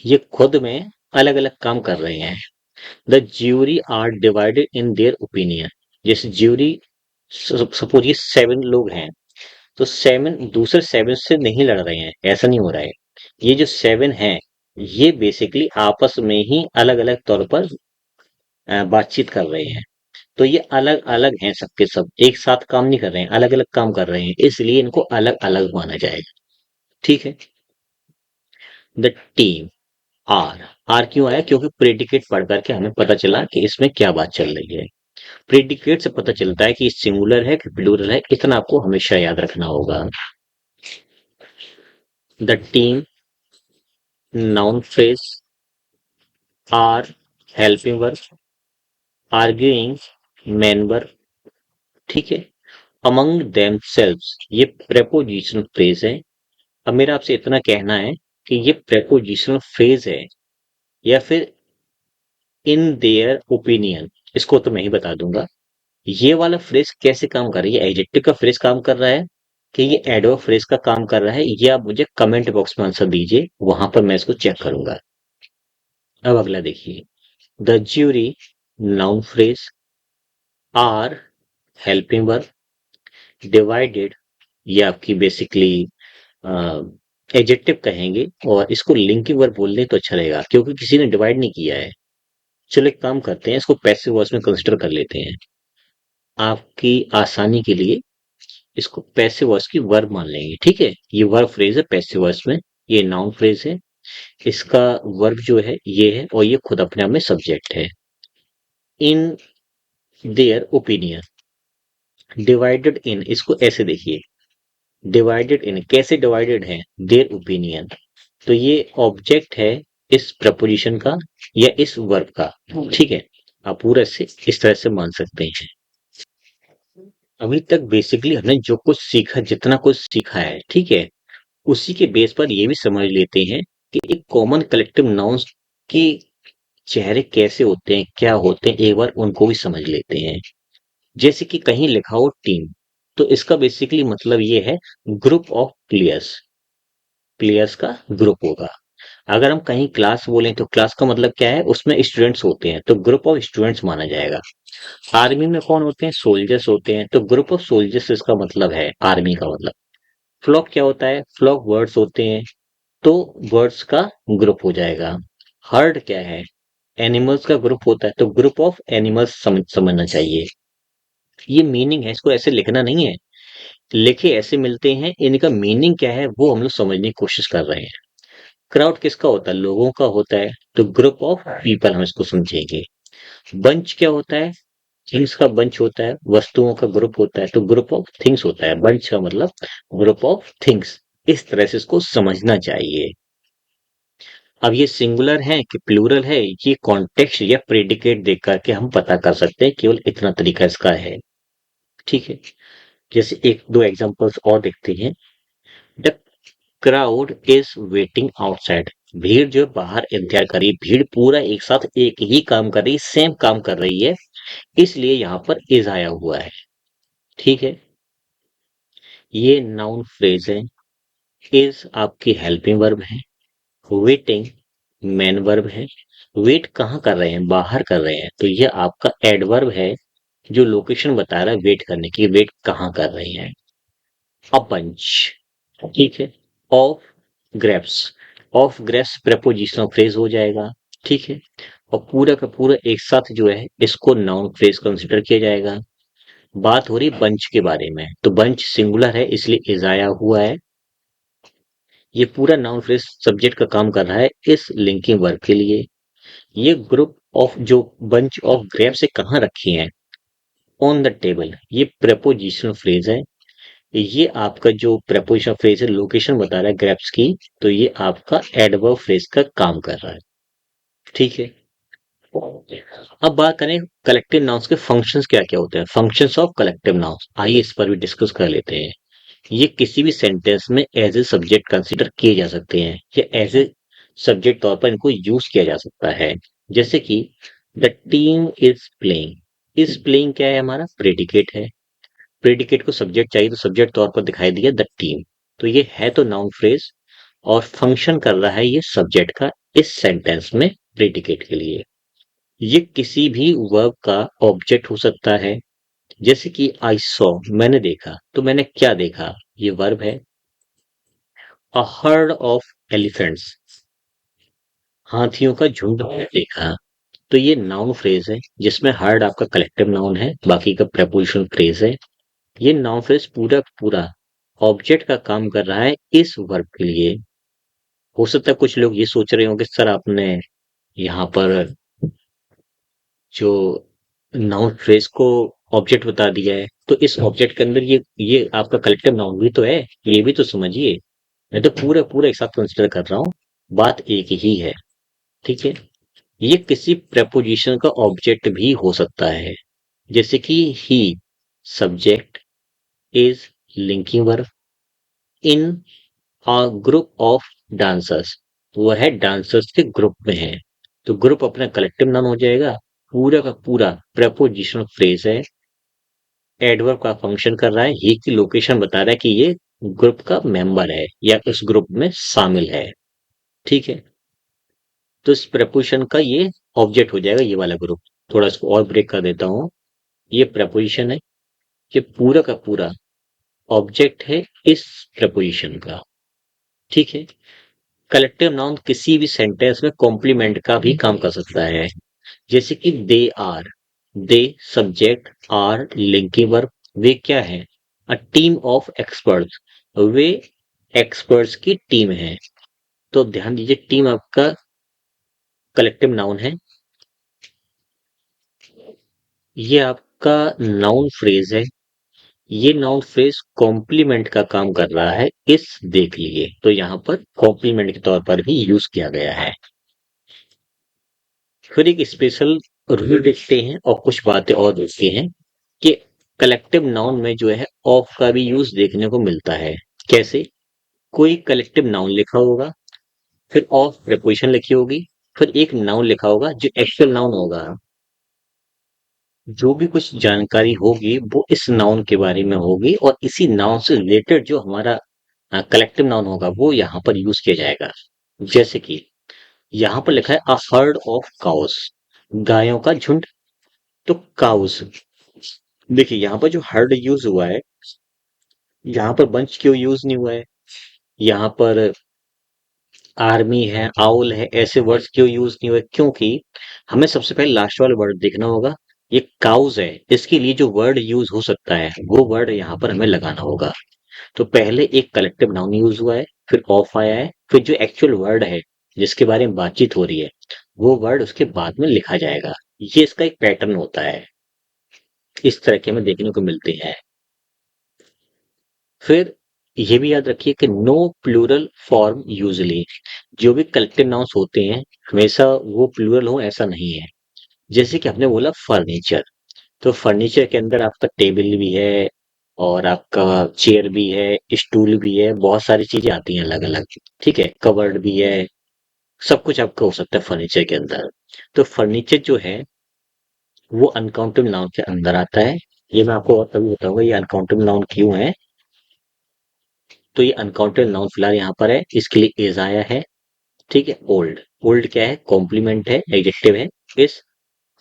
ये खुद में अलग अलग काम कर रहे हैं। The jury are divided in their opinion. जैसे ज्यूरी, सपोज ये 7 लोग हैं, तो 7 दूसरे 7 से नहीं लड़ रहे हैं, ऐसा नहीं हो रहा है। ये जो 7 हैं ये बेसिकली आपस में ही अलग अलग तौर पर बातचीत कर रहे हैं। तो ये अलग अलग हैं, सबके सब एक साथ काम नहीं कर रहे हैं, अलग अलग काम कर रहे हैं, इसलिए इनको अलग अलग माना जाएगा। ठीक है। द टीम आर, आर क्यों आया, क्योंकि प्रेडिकेट पढ़ करके हमें पता चला कि इसमें क्या बात चल रही है। प्रेडिकेट से पता चलता है कि सिंगुलर है कि प्लूरल है, इतना आपको हमेशा याद रखना होगा। The team noun phrase, are helping verb, arguing main verb, ठीक है। अमंग देमसेल्व्स, ये प्रेपोजिशनल फ्रेज है। अब मेरा आपसे इतना कहना है कि ये प्रेपोजिशनल फ्रेज है या फिर इन देयर ओपिनियन, इसको तो मैं ही बता दूंगा। ये वाला फ्रेज कैसे काम कर रही है, एडजेक्टिव का फ्रेज काम कर रहा है कि ये एडवर्ब फ्रेज का काम कर रहा है, ये आप मुझे कमेंट बॉक्स में आंसर दीजिए, वहां पर मैं इसको चेक करूंगा। अब अगला देखिए, the jury, noun phrase. Are, helping verb. Divided, ये आपकी बेसिकली एडजेक्टिव कहेंगे, और इसको लिंकिंग वर्ब बोल दें तो अच्छा रहेगा क्योंकि किसी ने डिवाइड नहीं किया है। चलो एक काम करते हैं, इसको पैसिव वॉइस में कंसिडर कर लेते हैं आपकी आसानी के लिए। इसको पैसिव वॉइस की वर्ब मान लेंगे, ठीक है। ये वर्ब फ्रेज है पैसिव वॉइस में, ये नाउन फ्रेज है। इसका वर्ब जो है ये है, और ये खुद अपने आप में सब्जेक्ट है। इन देयर ओपिनियन, डिवाइडेड इन, इसको ऐसे देखिए, डिवाइडेड इन कैसे डिवाइडेड है, देयर ओपिनियन, तो ये ऑब्जेक्ट है इस प्रपोजिशन का या इस वर्ब का, ठीक है। आप पूरा से इस तरह से मान सकते हैं। अभी तक बेसिकली हमने जो कुछ सीखा, जितना कुछ सीखा है, ठीक है, उसी के बेस पर ये भी समझ लेते हैं कि एक कॉमन कलेक्टिव नाउन्स के चेहरे कैसे होते हैं, क्या होते हैं, एक बार उनको भी समझ लेते हैं। जैसे कि कहीं लिखा हो टीम, तो इसका बेसिकली मतलब ये है ग्रुप ऑफ प्लेयर्स, प्लेयर्स का ग्रुप होगा। अगर हम कहीं क्लास बोलें तो क्लास का मतलब क्या है, उसमें स्टूडेंट्स होते हैं तो ग्रुप ऑफ स्टूडेंट्स माना जाएगा। आर्मी में कौन होते हैं, सोल्जर्स होते हैं, तो ग्रुप ऑफ सोल्जर्स इसका मतलब है आर्मी का मतलब। फ्लॉक क्या होता है, फ्लॉक वर्ड्स होते हैं, तो वर्ड्स का ग्रुप हो जाएगा। हर्ड क्या है, एनिमल्स का ग्रुप होता है, तो ग्रुप ऑफ एनिमल्स समझना चाहिए। ये मीनिंग है, इसको ऐसे लिखना नहीं है, लिखे ऐसे मिलते हैं, इनका मीनिंग क्या है वो हम लोग समझने की कोशिश कर रहे हैं। क्राउड किसका होता है, लोगों का होता है, तो ग्रुप ऑफ पीपल हम इसको समझेंगे। बंच क्या होता है, थिंग्स का बंच होता है, वस्तुओं का ग्रुप होता है, तो ग्रुप ऑफ थिंग्स होता है, बंच का मतलब ग्रुप ऑफ थिंग्स। इस तरह से इसको समझना चाहिए। अब ये सिंगुलर है कि प्लूरल है, ये कॉन्टेक्स्ट या प्रेडिकेट देख करके हम पता कर सकते हैं, केवल इतना तरीका इसका है, ठीक है। जैसे एक दो एग्जांपल्स और देखते हैं। The crowd is waiting outside, भीड़ जो है बाहर इंतजार कर रही है, भीड़ पूरा एक साथ एक ही काम कर रही है, सेम काम कर रही है, इसलिए यहाँ पर इज आया हुआ है, ठीक है। ये नाउन फ्रेज है। इज आपकी हेल्पिंग वर्ब है, वेटिंग मेन वर्ब है। वेट कहाँ कर रहे हैं, बाहर कर रहे हैं, तो ये आपका एडवर्ब है जो लोकेशन बता रहा है वेट करने की, वेट कहाँ कर रहे हैं। अ बंच, ठीक है। Of grapes, of grapes prepositional phrase हो जाएगा, ठीक है। और पूरा का पूरा एक साथ जो है इसको नाउन फ्रेज कंसिडर किया जाएगा। बात हो रही बंच के बारे में, तो बंच सिंगुलर है इसलिए इज आया हुआ है। ये पूरा नाउन फ्रेज सब्जेक्ट का काम कर रहा है इस लिंकिंग वर्ब के लिए। ये ग्रुप ऑफ जो बंच ऑफ ग्रेप्स से कहाँ रखी हैं, ऑन द टेबल, ये प्रपोजिशनल फ्रेज है। ये आपका जो प्रपोजिशनल फ्रेज है लोकेशन बता रहा है ग्रेप्स की, तो ये आपका एडवर्ब फ्रेज का काम कर रहा है, ठीक है। अब बात करें कलेक्टिव नाउन्स के फंक्शंस क्या क्या होते हैं, फंक्शंस ऑफ कलेक्टिव नाउन्स, आइए इस पर भी डिस्कस कर लेते हैं। ये किसी भी सेंटेंस में एज ए सब्जेक्ट कंसीडर किए जा सकते हैं या एज ए सब्जेक्ट तौर पर इनको यूज किया जा सकता है। जैसे कि the team is playing, is playing क्या है, हमारा प्रेडिकेट है, प्रेडिकेट को सब्जेक्ट चाहिए तो सब्जेक्ट तौर पर दिखाई दिया द टीम, तो ये है तो नाउन फ्रेज, और फंक्शन कर रहा है ये सब्जेक्ट का इस सेंटेंस में प्रेडिकेट के लिए। ये किसी भी वर्ब का ऑब्जेक्ट हो सकता है, जैसे कि आई सॉ, मैंने देखा, तो मैंने क्या देखा, ये वर्ब है। अ हर्ड ऑफ एलिफेंट्स, हाथियों का झुंड मैंने देखा, तो ये नाउन फ्रेज है जिसमें हर्ड आपका कलेक्टिव नाउन है, बाकी का प्रपोजिशनल फ्रेज है। ये नाउन फ्रेज पूरा पूरा ऑब्जेक्ट का काम कर रहा है इस वर्ब के लिए। हो सकता है कुछ लोग ये सोच रहे हो कि सर आपने यहाँ पर जो नाउन फ्रेज को ऑब्जेक्ट बता दिया है, तो इस ऑब्जेक्ट के अंदर ये आपका कलेक्टिव नाउन भी तो है, ये भी तो समझिए। मैं तो पूरा पूरा एक साथ कंसिडर कर रहा हूँ, बात एक ही है, ठीक है। ये किसी प्रपोजिशन का ऑब्जेक्ट भी हो सकता है, जैसे कि he subject, is linking verb, in a group of dancers, वो है डांसर्स के ग्रुप में है। तो ग्रुप अपना कलेक्टिव नाउन हो जाएगा। पूरा का पूरा प्रपोजिशनल फ्रेज है, एडवर्ब का फंक्शन कर रहा है, ये की लोकेशन बता रहा है कि ये ग्रुप का मेंबर है या उस ग्रुप में शामिल है। ठीक है, तो इस प्रपोजिशन का ये ऑब्जेक्ट हो जाएगा, ये वाला ग्रुप। थोड़ा इसको और ब्रेक कर देता हूं। ये प्रपोजिशन है, ये पूरा का पूरा ऑब्जेक्ट है इस प्रपोजिशन का। ठीक है, कलेक्टिव नाउन किसी भी सेंटेंस में कॉम्प्लीमेंट का भी काम कर सकता है। जैसे कि they are, they subject, are linking verb, वे क्या है, अ टीम ऑफ एक्सपर्ट्स, वे एक्सपर्ट्स की टीम है। तो ध्यान दीजिए, टीम आपका कलेक्टिव नाउन है। ये आपका नाउन फ्रेज है। ये नाउन फ्रेज कॉम्प्लीमेंट का काम कर रहा है इस, देख लिए तो यहां पर कॉम्प्लीमेंट के तौर पर भी यूज किया गया है। फिर एक स्पेशल रूल देखते हैं और कुछ बातें और देखते हैं कि कलेक्टिव नाउन में जो है ऑफ का भी यूज देखने को मिलता है। कैसे, कोई कलेक्टिव नाउन लिखा होगा, फिर ऑफ प्रीपोजिशन लिखी होगी, फिर एक नाउन लिखा होगा जो एक्चुअल नाउन होगा। जो भी कुछ जानकारी होगी वो इस नाउन के बारे में होगी और इसी नाउन से रिलेटेड जो हमारा कलेक्टिव नाउन होगा वो यहाँ पर यूज किया जाएगा। जैसे कि यहाँ पर लिखा है अ हर्ड ऑफ काउस, गायों का झुंड। तो काउस, देखिए यहाँ पर जो हर्ड यूज हुआ है, यहाँ पर बंच क्यों यूज नहीं हुआ है, यहाँ पर आर्मी है, आउल है, ऐसे वर्ड्स क्यों यूज नहीं हुए, क्योंकि हमें सबसे पहले लास्ट वाला वर्ड देखना होगा। ये काउज है, इसके लिए जो वर्ड यूज हो सकता है वो वर्ड यहाँ पर हमें लगाना होगा। तो पहले एक कलेक्टिव नाउन यूज हुआ है, फिर ऑफ आया है, फिर जो एक्चुअल वर्ड है जिसके बारे में बातचीत हो रही है वो वर्ड उसके बाद में लिखा जाएगा। ये इसका एक पैटर्न होता है, इस तरह के हमें देखने को मिलते हैं। फिर ये भी याद रखिए कि नो प्लूरल फॉर्म यूजली, जो भी कलेक्टिव नाउन्स होते हैं हमेशा वो प्लूरल हो ऐसा नहीं है। जैसे कि आपने बोला फर्नीचर, तो फर्नीचर के अंदर आपका टेबल भी है और आपका चेयर भी है, स्टूल भी है, बहुत सारी चीजें आती हैं अलग अलग। ठीक है, कवर्ड भी है, सब कुछ आपका हो सकता है फर्नीचर के अंदर। तो फर्नीचर जो है वो अनकाउंटेबल नाउन के अंदर आता है। ये मैं आपको और कभी बताऊंगा ये अनकाउंटेबल नाउन क्यों है। तो ये अनकाउंटेबल नाउन फिलहाल यहाँ पर है, इसके लिए इज आया है। ठीक है, ओल्ड, ओल्ड क्या है, कॉम्प्लीमेंट है, एडजेक्टिव है इस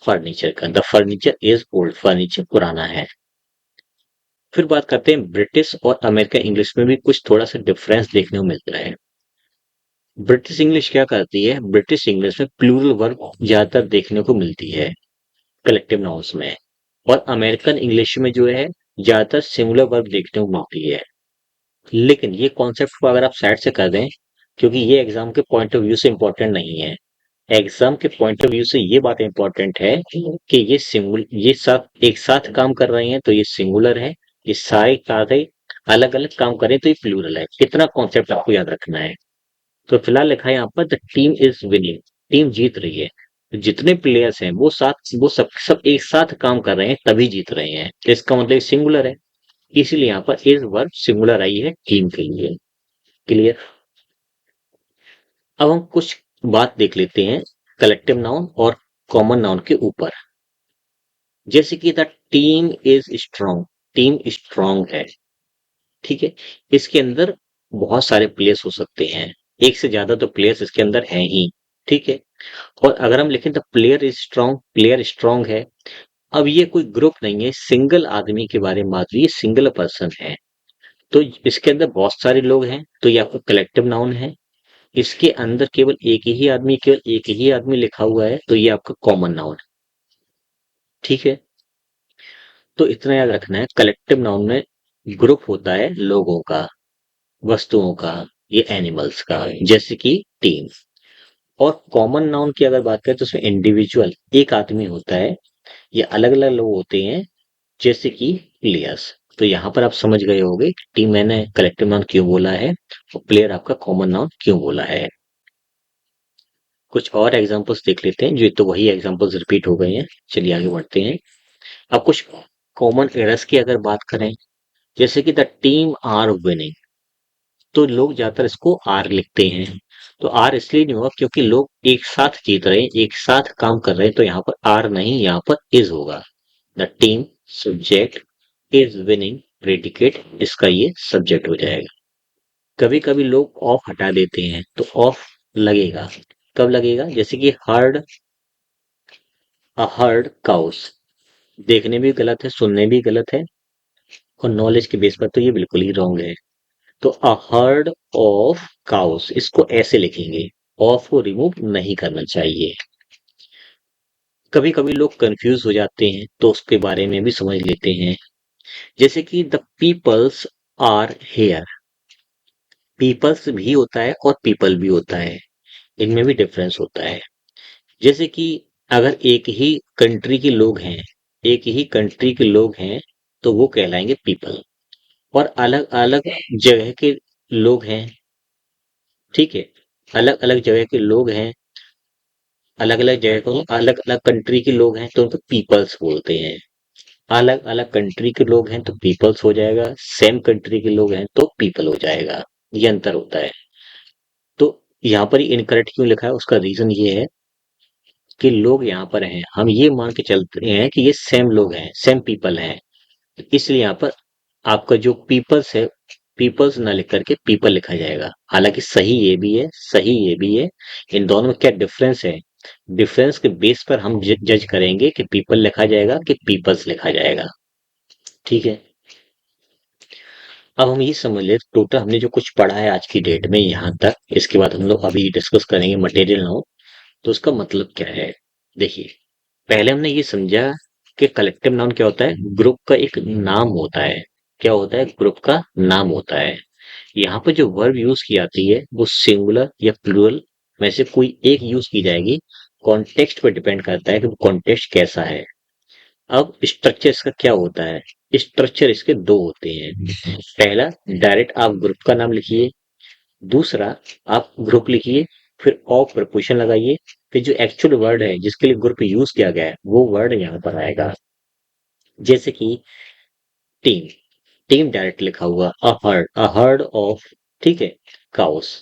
फर्नीचर का। The furniture is old, furniture पुराना है। फिर बात करते हैं ब्रिटिश और अमेरिकन इंग्लिश में भी कुछ थोड़ा सा डिफरेंस देखने को मिलता है। ब्रिटिश इंग्लिश क्या करती है, ब्रिटिश इंग्लिश में प्लूरल वर्ब ज्यादातर देखने को मिलती है कलेक्टिव नाउन्स में, और अमेरिकन इंग्लिश में जो है ज्यादातर सिंगुलर वर्ब देखने को मिलती है। लेकिन ये कॉन्सेप्ट को अगर आप साइड से कर दें, क्योंकि ये एग्जाम के पॉइंट ऑफ व्यू से इंपॉर्टेंट नहीं है। एग्जाम के पॉइंट ऑफ व्यू से ये बात इंपॉर्टेंट है कि ये साथ एक साथ काम कर रहे हैं तो ये सिंगुलर है, ये सारे अलग अलग काम कर रहे हैं तो ये प्लूरल है। इतना कॉन्सेप्ट आपको याद रखना है। तो फिलहाल लिखा है यहाँ पर the team is winning, team जीत रही है। तो जितने प्लेयर्स हैं वो सब एक साथ काम कर रहे हैं तभी जीत रहे हैं, तो इसका मतलब सिंगुलर है। इसीलिए यहाँ पर इज वर्ब सिंगुलर आई है टीम के लिए। क्लियर। अब हम कुछ बात देख लेते हैं कलेक्टिव नाउन और कॉमन नाउन के ऊपर। जैसे कि the team is strong, team strong है। ठीक है, इसके अंदर बहुत सारे प्लेयर्स हो सकते हैं, एक से ज्यादा तो प्लेयर्स इसके अंदर हैं ही। ठीक है, और अगर हम लिखें the player is strong, player strong है। अब ये कोई ग्रुप नहीं है, सिंगल आदमी के बारे में बात हुई, ये सिंगल पर्सन है। तो इसके अंदर बहुत सारे लोग हैं तो ये आपका कलेक्टिव नाउन है। इसके अंदर केवल एक ही आदमी लिखा हुआ है तो ये आपका कॉमन नाउन है। ठीक है, तो इतना याद रखना है, कलेक्टिव नाउन में ग्रुप होता है लोगों का, वस्तुओं का, ये एनिमल्स का, जैसे कि टीम। और कॉमन नाउन की अगर बात करें तो उसमें इंडिविजुअल एक आदमी होता है, ये अलग अलग लोग होते हैं, जैसे कि प्लेयर्स। तो यहाँ पर आप समझ गए होंगे टीम मैंने कलेक्टिव नाउन क्यों बोला है और प्लेयर आपका कॉमन नाउन क्यों बोला है। कुछ और एग्जांपल्स देख लेते हैं, जो तो वही एग्जांपल्स रिपीट हो गए हैं। चलिए आगे बढ़ते हैं। अब कुछ कॉमन एरर्स की अगर बात करें, जैसे कि द टीम आर विनिंग, तो लोग ज्यादातर इसको आर लिखते हैं। तो आर इसलिए नहीं होगा क्योंकि लोग एक साथ जीत रहे हैं, एक साथ काम कर रहे हैं, तो यहाँ पर आर नहीं, यहाँ पर इज होगा। The team subject is winning predicate, इसका ये सब्जेक्ट हो जाएगा। कभी कभी लोग ऑफ हटा देते हैं तो ऑफ लगेगा। कब लगेगा? जैसे कि हर्ड, अ हर्ड काउस, देखने भी गलत है, सुनने भी गलत है, और नॉलेज के बेस पर तो ये बिल्कुल ही रॉन्ग है। तो अ हर्ड ऑफ काउस, इसको ऐसे लिखेंगे, ऑफ को रिमूव नहीं करना चाहिए। कभी कभी लोग कंफ्यूज हो जाते हैं तो उसके बारे में भी समझ लेते हैं। जैसे कि the peoples are here, peoples भी होता है और पीपल भी होता है, इनमें भी डिफरेंस होता है। जैसे कि अगर एक ही कंट्री के लोग हैं, एक ही कंट्री के लोग हैं, तो वो कहलाएंगे पीपल। और अलग अलग जगह के लोग हैं, ठीक है, अलग अलग जगह के लोग हैं, अलग अलग जगह को अलग अलग कंट्री के लोग हैं, तो उनको पीपल्स बोलते हैं। अलग अलग कंट्री के लोग हैं तो पीपल्स हो जाएगा, सेम कंट्री के लोग हैं तो पीपल हो जाएगा। ये अंतर होता है। तो यहाँ पर इनकरेक्ट क्यों लिखा है, उसका रीजन ये है कि लोग यहाँ पर हैं, हम ये मान के चलते हैं कि ये सेम लोग हैं, सेम पीपल हैं, इसलिए यहाँ पर आपका जो पीपल्स है, पीपल्स ना लिख करके पीपल लिखा जाएगा। हालांकि सही ये भी है, सही ये भी है। इन दोनों में क्या डिफरेंस है, डिफरेंस के बेस पर हम जज करेंगे कि पीपल लिखा जाएगा कि पीपल्स लिखा जाएगा। ठीक है, अब हम ये समझ ले टोटल हमने जो कुछ पढ़ा है आज की डेट में यहाँ तक, इसके बाद हम लोग अभी डिस्कस करेंगे मटेरियल नाउन। तो उसका मतलब क्या है? देखिए, पहले हमने ये समझा कि कलेक्टिव नाउन क्या होता है, ग्रुप का एक नाम होता है। क्या होता है? ग्रुप का नाम होता है। यहाँ पर जो वर्ब यूज की जाती है वो सिंगुलर या प्लूरल में से कोई एक यूज की जाएगी। कॉन्टेक्स्ट पर डिपेंड करता है कि वो कॉन्टेक्स्ट कैसा है। अब स्ट्रक्चर इसका क्या होता है? स्ट्रक्चर इसके दो होते हैं। पहला, डायरेक्ट आप ग्रुप का नाम लिखिए। दूसरा, आप ग्रुप लिखिए, फिर ऑफ प्रपोजिशन लगाइए, फिर जो एक्चुअल वर्ड है जिसके लिए ग्रुप यूज किया गया है वो वर्ड यहाँ पर आएगा। जैसे कि टीम, टीम डायरेक्ट लिखा हुआ, अ हर्ड ऑफ, ठीक है, काउस,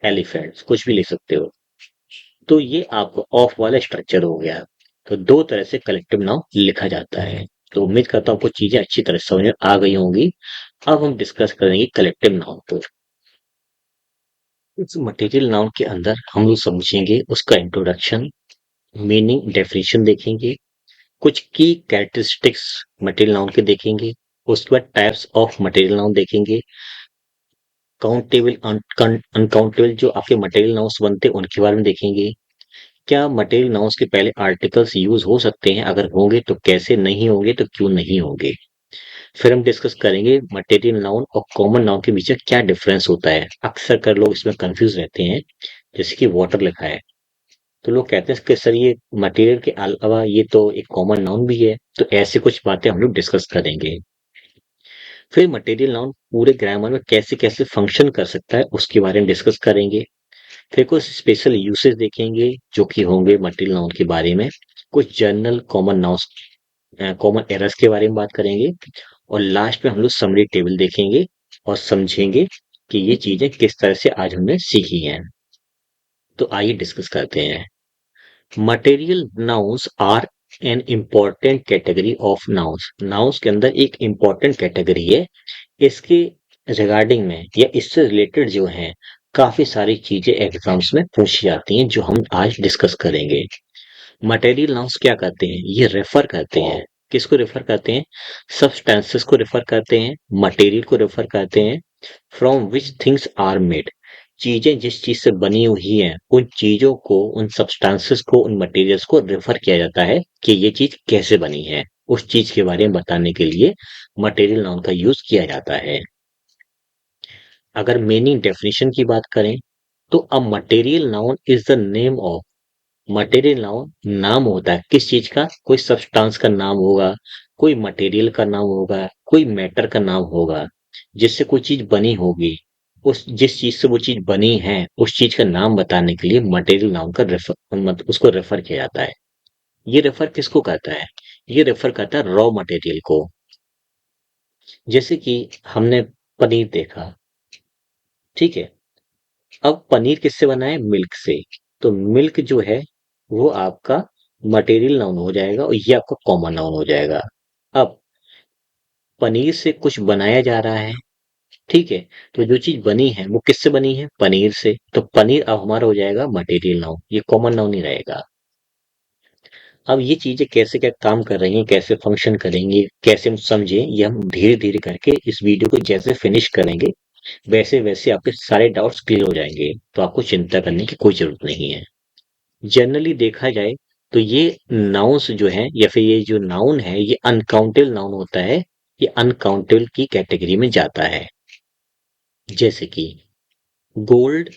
एलिफेंट्स, कुछ भी लिख सकते हो। तो ये आपको ऑफ वाला स्ट्रक्चर हो गया। तो दो तरह से कलेक्टिव नाउन लिखा जाता है। तो उम्मीद करता हूँ आपको चीजें अच्छी तरह से समझ में आ गई होंगी। अब हम डिस्कस करेंगे कलेक्टिव नाउन को। इस मटेरियल नाउन के अंदर हम लोग समझेंगे उसका इंट्रोडक्शन, मीनिंग, डेफिनेशन देखेंगे, कुछ की कैरेक्टरिस्टिक्स मटेरियल नाउन के देखेंगे। उसके बाद टाइप्स ऑफ मटेरियल नाउन देखेंगे। काउंटेबल, अनकाउंटेबल जो आपके मटेरियल नाउन्स बनते हैं उनके बारे में देखेंगे। क्या मटेरियल नाउन्स के पहले आर्टिकल्स यूज हो सकते हैं? अगर होंगे तो कैसे, नहीं होंगे तो क्यों नहीं होंगे? फिर हम डिस्कस करेंगे मटेरियल नाउन और कॉमन नाउन के बीच में क्या डिफरेंस होता है। अक्सर कर लोग इसमें कंफ्यूज रहते हैं। जैसे कि वाटर लिखा है तो लोग कहते हैं कि सर ये मटेरियल के अलावा ये तो एक कॉमन नाउन भी है। तो ऐसे कुछ बातें हम लोग डिस्कस करेंगे। फिर मटेरियल नाउन पूरे ग्रामर में कैसे कैसे फंक्शन कर सकता है उसके बारे में डिस्कस करेंगे। फिर कुछ स्पेशल यूसेज देखेंगे जो कि होंगे मटेरियल नाउन के बारे में। कुछ general common nouns, common errors के बारे में बात करेंगे। और लास्ट में हम लोग समरी टेबल देखेंगे और समझेंगे कि ये चीजें किस तरह से आज हमने सीखी हैं। तो आइए डिस्कस करते हैं। Material nouns are an important category of nouns, nouns के अंदर एक इम्पॉर्टेंट कैटेगरी है। इसके रिगार्डिंग में या इससे रिलेटेड जो है काफी सारी चीजें एग्जाम्स में पूछी जाती हैं जो हम आज डिस्कस करेंगे। मटेरियल नाउन्स क्या करते हैं? ये रेफर करते हैं, किसको रेफर करते हैं? सब्सटेंसेस को रेफर करते हैं, मटेरियल को रेफर करते हैं। From which things are made, चीजें जिस चीज से बनी हुई हैं उन चीजों को, उन सब्सटेंसेस को, उन मटेरियल्स को रेफर किया जाता है कि ये चीज कैसे बनी है। उस चीज के बारे में बताने के लिए मटेरियल नाउन का यूज किया जाता है। अगर मीनिंग डेफिनेशन की बात करें तो a material noun is the name of, material noun नाम होता है किस चीज का? कोई सब्सटेंस का नाम होगा, कोई मटेरियल का नाम होगा, कोई मैटर का नाम होगा, जिससे कोई चीज बनी होगी। उस जिस चीज से वो चीज बनी है उस चीज का नाम बताने के लिए मटेरियल नाउन का रेफर, उसको रेफर किया जाता है। ये रेफर किसको करता है? ये रेफर करता है रॉ मटेरियल को। जैसे कि हमने पनीर देखा, ठीक है। अब पनीर किससे बना है? मिल्क से। तो मिल्क जो है वो आपका मटेरियल नाउन हो जाएगा और ये आपका कॉमन नाउन हो जाएगा। अब पनीर से कुछ बनाया जा रहा है, ठीक है। तो जो चीज बनी है वो किससे बनी है? पनीर से। तो पनीर अब हमारा हो जाएगा मटेरियल नाउन, ये कॉमन नाउन ही रहेगा। अब ये चीजें कैसे क्या काम कर रही हैं, कैसे फंक्शन करेंगी, कैसे हम समझें, ये हम धीरे धीरे करके इस वीडियो को जैसे फिनिश करेंगे वैसे वैसे आपके सारे डाउट्स क्लियर हो जाएंगे। तो आपको चिंता करने की कोई जरूरत नहीं है। जनरली देखा जाए तो ये नाउन्स जो हैं या फिर ये जो नाउन है ये अनकाउंटेबल नाउन होता है। ये अनकाउंटेबल की कैटेगरी में जाता है। जैसे कि gold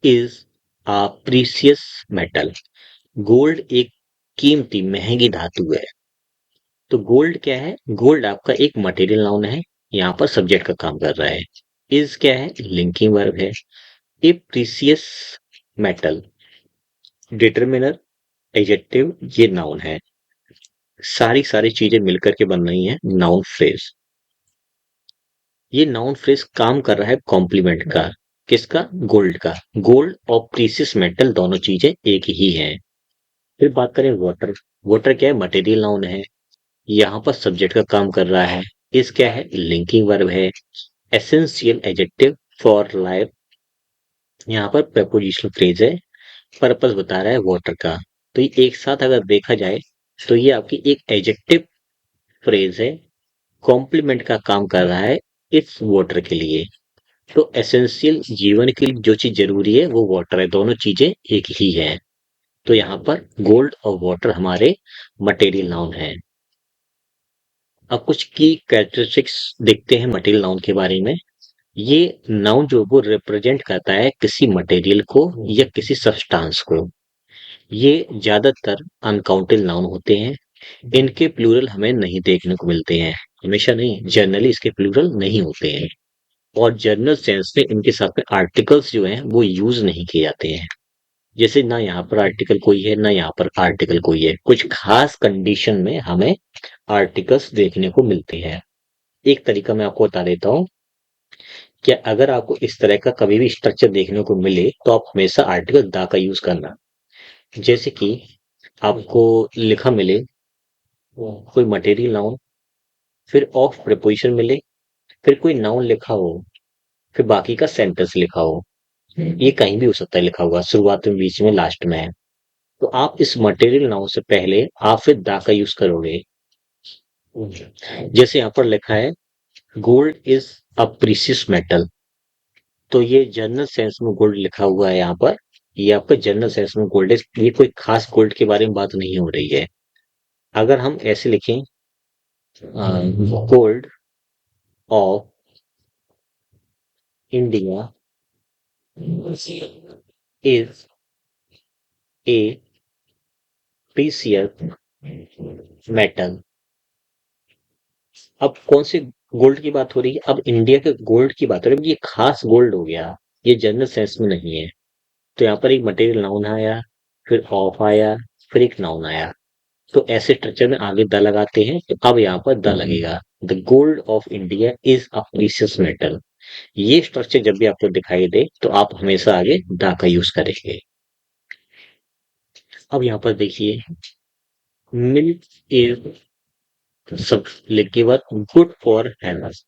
is a precious metal. Gold एक कीमती महंगी धातु है। तो गोल्ड क्या है? गोल्ड आपका एक मटेरियल नाउन है, यहाँ पर सब्जेक्ट का काम कर रहा है। इज क्या है? लिंकिंग वर्ब है। ए प्रीशियस मेटल डिटरमिनर एडजेक्टिव, ये नाउन है। सारी सारी चीजें मिलकर के बन रही हैं नाउन फ्रेज। ये नाउन फ्रेज काम कर रहा है कॉम्प्लीमेंट का। किसका? गोल्ड का। गोल्ड और प्रीशियस मेटल दोनों चीजें एक ही हैं। फिर बात करें वाटर। वाटर क्या है? मटेरियल नाउन है, यहाँ पर सब्जेक्ट का काम कर रहा है। इस क्या है? लिंकिंग वर्ब है। एसेंशियल एडजेक्टिव फॉर लाइफ, यहाँ पर प्रपोजिशनल फ्रेज है। पर्पस बता रहा है वाटर का। तो ये एक साथ अगर देखा जाए तो ये आपकी एक एडजेक्टिव फ्रेज है, कॉम्प्लीमेंट का काम कर रहा है इस वाटर के लिए। तो एसेंशियल जीवन के लिए जो चीज जरूरी है वो वाटर है, दोनों चीजें एक ही है। तो यहाँ पर गोल्ड और वाटर हमारे मटेरियल नाउन है। अब कुछ की कैरेक्टरिस्टिक्स देखते हैं मटेरियल नाउन के बारे में। ये नाउन जो वो रिप्रेजेंट करता है किसी मटेरियल को या किसी सब्सटेंस को। ये ज्यादातर अनकाउंटेबल नाउन होते हैं। इनके प्लूरल हमें नहीं देखने को मिलते हैं, हमेशा नहीं, जनरली इसके प्लूरल नहीं होते हैं। और जनरल सेंस में इनके साथ में आर्टिकल्स जो हैं वो यूज नहीं किए जाते हैं। जैसे ना यहाँ पर आर्टिकल कोई है ना यहाँ पर आर्टिकल कोई है, कुछ खास कंडीशन में हमें आर्टिकल्स देखने को मिलते हैं। एक तरीका मैं आपको बता देता हूँ कि अगर आपको इस तरह का कभी भी स्ट्रक्चर देखने को मिले तो आप हमेशा आर्टिकल दा का यूज करना। जैसे कि आपको लिखा मिले कोई मटेरियल नाउन, फिर ऑफ प्रीपोजिशन मिले, फिर कोई नाउन लिखा हो, फिर बाकी का सेंटेंस लिखा हो। ये कहीं भी हो सकता है लिखा हुआ, शुरुआत में, बीच में, लास्ट में है। तो आप इस मटेरियल नाउन से पहले आप फिर दा का यूज करोगे। जैसे यहाँ पर लिखा है gold is a precious metal. तो ये जनरल सेंस में गोल्ड लिखा हुआ है यहाँ पर। ये आपका जनरल सेंस में गोल्ड है, ये कोई खास गोल्ड के बारे में बात नहीं हो रही है। अगर हम ऐसे लिखें gold of India is a precious metal. अब कौन से गोल्ड की बात हो रही है? अब इंडिया के गोल्ड की बात हो रही है, ये खास गोल्ड हो गया, ये जनरल सेंस में नहीं है। तो यहाँ पर एक मटेरियल नाउन आया, फिर ऑफ आया, फिर एक नाउन आया। तो ऐसे स्ट्रक्चर में आगे द लगाते हैं, तो अब यहाँ पर द लगेगा। The gold of India is a precious metal. ये स्ट्रक्चर जब भी आपको दिखाई दे तो आप हमेशा आगे द का यूज करेंगे। अब यहाँ पर देखिए मिल्क इज सब लिखे बाद गुड फॉर हेल्थ,